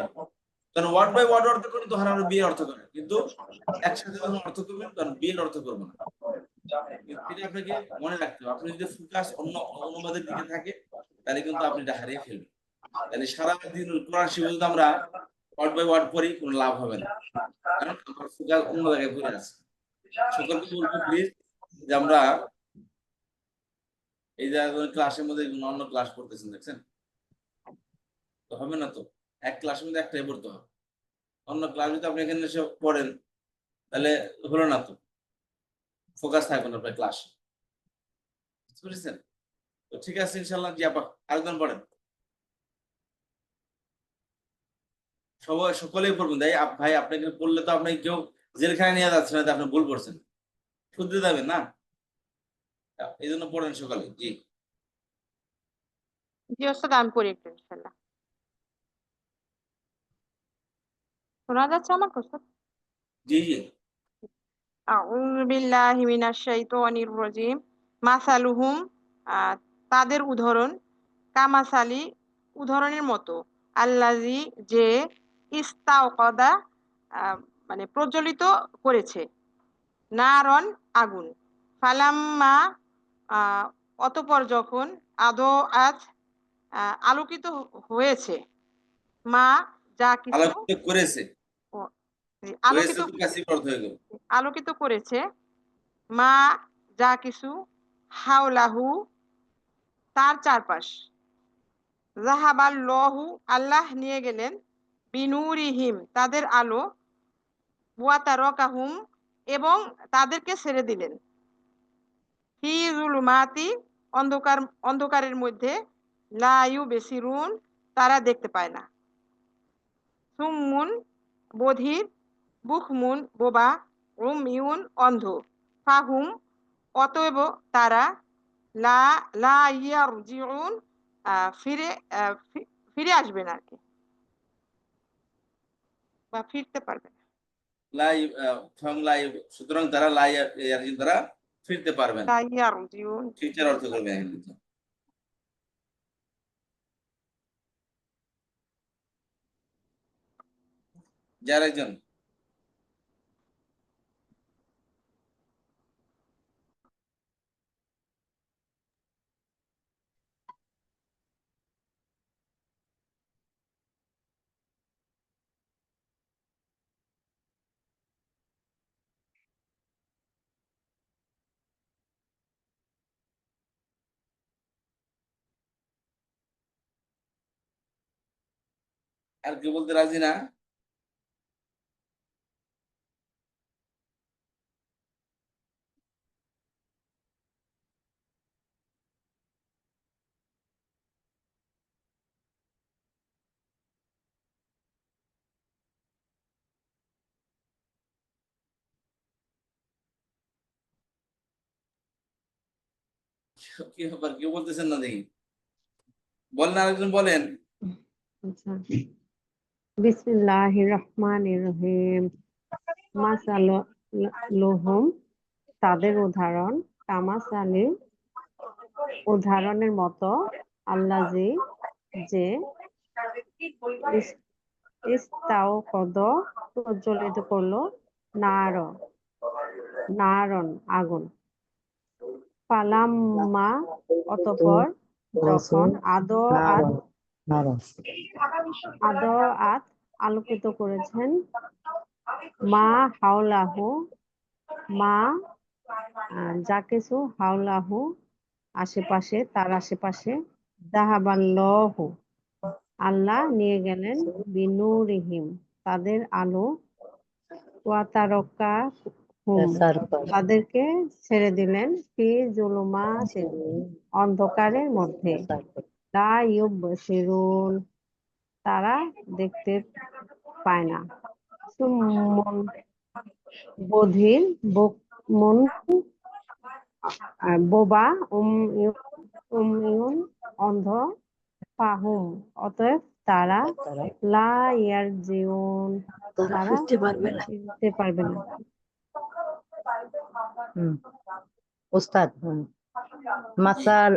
কারণ ওয়ার্ড বাই ওয়ার্ড অর্থ করি তখন আমরা বি এর অর্থ করি, কিন্তু একসাথে যখন অর্থ করবেন তখন বি এর অর্থ করবো না। এটা আপনাকে মনে রাখতে হবে। আপনি যদি ফোকাস অন্য অনুবাদের দিকে থাকে তাহলে কিন্তু আপনি এটা হারিয়ে ফেলবেন। তাহলে সারাদিন কোরআন শিখে যদি আমরা ওয়ার্ড বাই ওয়ার্ড পড়ি, কোনো লাভ হবে না, কারণ আমার ফোকাস অন্য জায়গায় ঘুরে আছে। সকলকে বলবো প্লিজ যে আমরা এই যে ক্লাসের মধ্যে অন্য ক্লাস করতেছেন, দেখছেন তো হবে না, তো এক ক্লাসের মধ্যে একটাই পড়তে হবে। অন্য ক্লাস যদি আপনি এখানে এসে পড়েন তাহলে হলো না, তো ফোকাস থাকবে না আপনার ক্লাস। বুঝতে পেরেছেন? তো ঠিক আছে, ইনশাল্লাহ। জি আপা, আরেকজন পড়েন। সকলেই পড়বেন। তাই ভাই, আপনাকে পড়লে তো আপনাকে কেউ জেলখানে নিয়ে যাচ্ছে না, আপনি ভুল করছেন, শুনতে যাবেন না, এই জন্য পড়েন সকালে। জি জি ওস্তাদ, আমি পড়ি একটু ইনশাল্লাহ। শোনা যাচ্ছে আমাকে ওস্তাদ? জি জি। আউযু বিল্লাহি মিনাশ শাইতানির রাজিম। মাসালুহুম, তাদের উদাহরণ, কামাসালি, উদাহরণের মতো, আল্লাজি, যে, ইস্তাওকাদা, মানে প্রজ্বলিত করেছে, নারন, আগুন, ফালাম্মা, অতঃপর যখন, আদো আজ, আলোকিত হয়েছে, মা, যা কিছু, আলোকিত করেছে, ও, হয়েছে আলোকিত তো প্যাসিভ অর্থ হয়ে গেল। আলোকিত করেছে, মা, যা কিছু, হাওলাহু, তার চারপাশ, যাহাবাল্লাহু, আল্লাহ নিয়ে গেলেন, বিনুরিহিম, তাদের আলো, ওয়াতারাকাহুম, এবং তাদেরকে ছেড়ে দিলেন, ফি যুলুমাতি, অন্ধকারের মধ্যে, লা ইউবসিরুন, তারা দেখতে পায় না, সুম্মুন, বধির, বুকমুন, বোবা, উমইউন, অন্ধ, ফাহুম, অতএব তারা, লা লা ইয়ারজিউন, ফিরে ফিরে আসবে না আর কি, বা ফিরতে পারবে না। লাই ফং লাই, সুতরাং তারা লাই ইয়ারজিন, তারা ফিরতে পারবেন। লা ইয়ারজিউন। ফিউচার অর্থ করবে এখানে। যার একজন আর কি বলতে রাজি না? কি ব্যাপার, কেউ বলতেছেন না দেখি, বলেন, আরেকজন বলেন। আচ্ছা, বিসমিল্লাহির রহমানির রহিম। মাসালুহুম, তাদের উদাহরণ, কামাসালি, উদাহরণের মতো, আল্লাজি, যে, ইস্তাওকদ, প্রজ্বলিত করলো, নারন, আগুন, ফালাম্মা, অতঃপর যখন, আদ আলোকিত করেছেন, মা হাওলাহু, মা, যা কিছু, হাওলাহু, আশেপাশে তার আশেপাশে যাহাবাল্লাহু আল্লাহ নিয়ে গেলেন বিনুরিহিম তাদের আলো ওয়াতারকা হুম তাদেরকে ছেড়ে দিলেন ফি জুলুমাতিন অন্ধকারের মধ্যে লা ইউবসিরুন তারা দেখতে পায় না সুম্মুন বধির বুকমুন বোবা উমইউন অন্ধ ফাহুম অতএব তারা লা ইয়ারজিউন তারা ফিরতে পারবে না। ফিরতে পারবে না ওস্তাদ মাসাল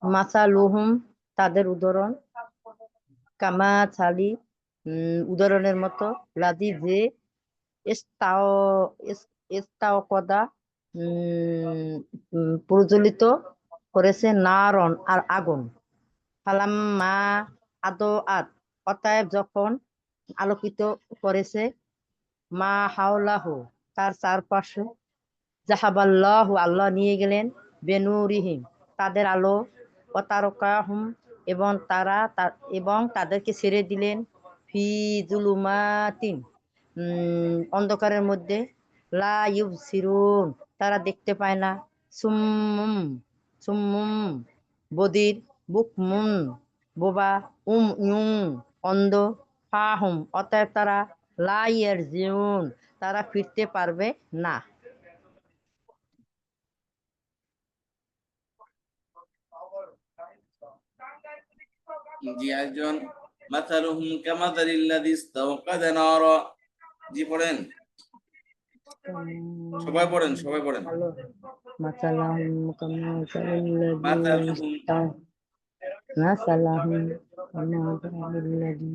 মাসালুহুম তাদের উদাহরণ কামা ছালি উদাহরণের মতো লাদি যে ইস্তাও ইস্তাও কদা প্রজ্বলিত করেছে নারন আর আগুন ফালাম্মা আদো আত অতএব যখন আলোকিত করেছে মা হাওলাহু তার চারপাশে জাহাবাল্লাহু আল্লাহ নিয়ে গেলেন বেনুরিহিম তাদের আলো অতারকাহুম এবং তাদেরকে ছেড়ে দিলেন ফি জুলুমাতিন অন্ধকারের মধ্যে লা ইউবসিরুন তারা দেখতে পায় না সুম্মুম সুম্মুম বদির বুকমুন বোবা ইউং অন্ধ ফাহুম অতএব তারা লা ইয়ারজিউন তারা ফিরতে পারবে না জি একজন মাথালুহুম কামাতালিল্লাযী ইসতাওকাদা নারা জি পড়েন সবাই পড়েন মাসালাহুম কামাসালিল্লাযী মাথালুহুম মাসালাহুম কামাসালিল্লাযী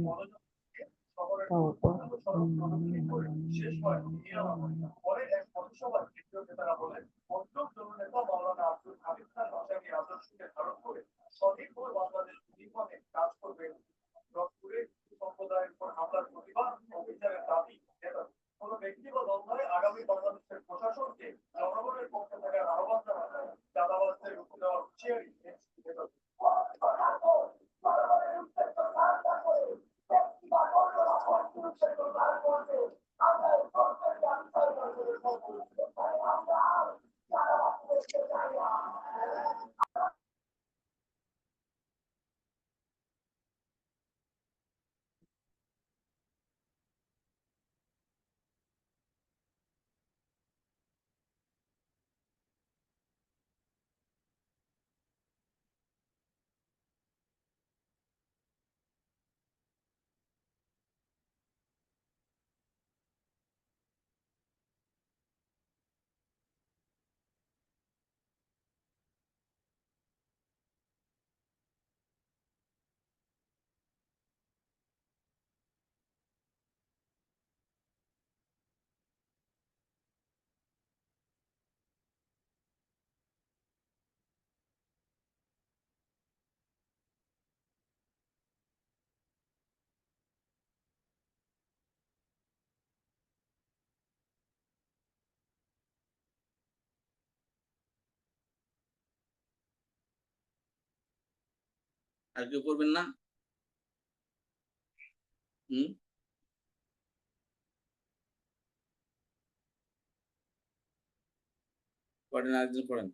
আর কেউ করবেন না হুম পড়েন আরেকজন পড়েন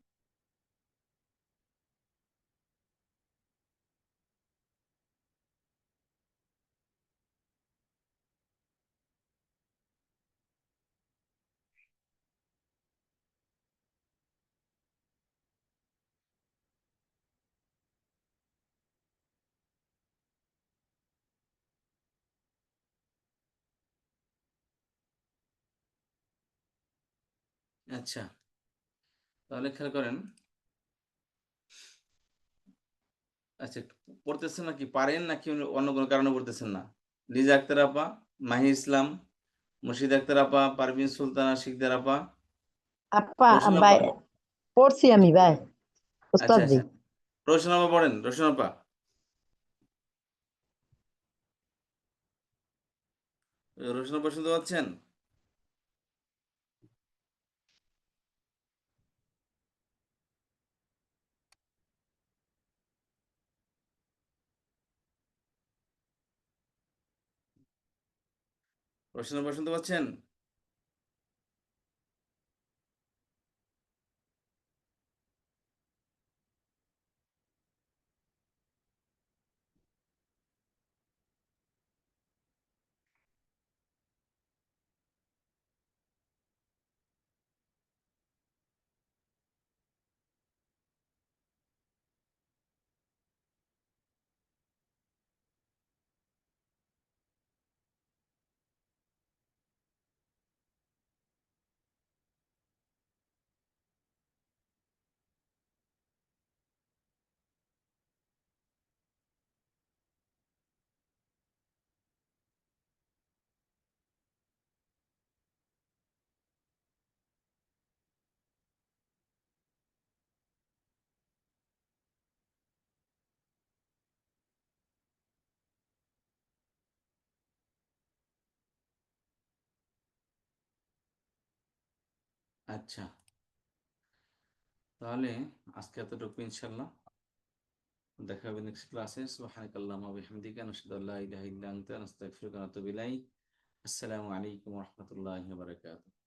আচ্ছা তাহলে খেয়াল করেন আচ্ছা পড়তেছেন নাকি পারেন নাকি অন্য কোনো কারণে পড়তেছেন না লিজা আক্তার আপা মাহি ইসলাম মুর্শিদ আক্তার আপা পারভিন সুলতানা শিকদার আপা আপা রোশন ভাই আপা পড়ছি আমি ভাই আচ্ছা উস্তাদ জি আচ্ছা রোশন আপা পড়েন রোশন আপা রোশন আপা শুনতে পাচ্ছেন প্রশ্ন নম্বর শুনতে পাচ্ছেন? আচ্ছা, তাহলে আজকে এতটুকু ইনশাল্লাহ। দেখা হবে নেক্সট ক্লাসে। সুবহানাকাল্লাহুম্মা ওয়া বিহামদিকা নাশহাদু আল্লা ইলাহা ইল্লা আনতা নাস্তাগফিরুকা ওয়া নাতুবু ইলাইক। আসসালামু আলাইকুম ওয়া রাহমাতুল্লাহি ওয়া বারাকাতুহু।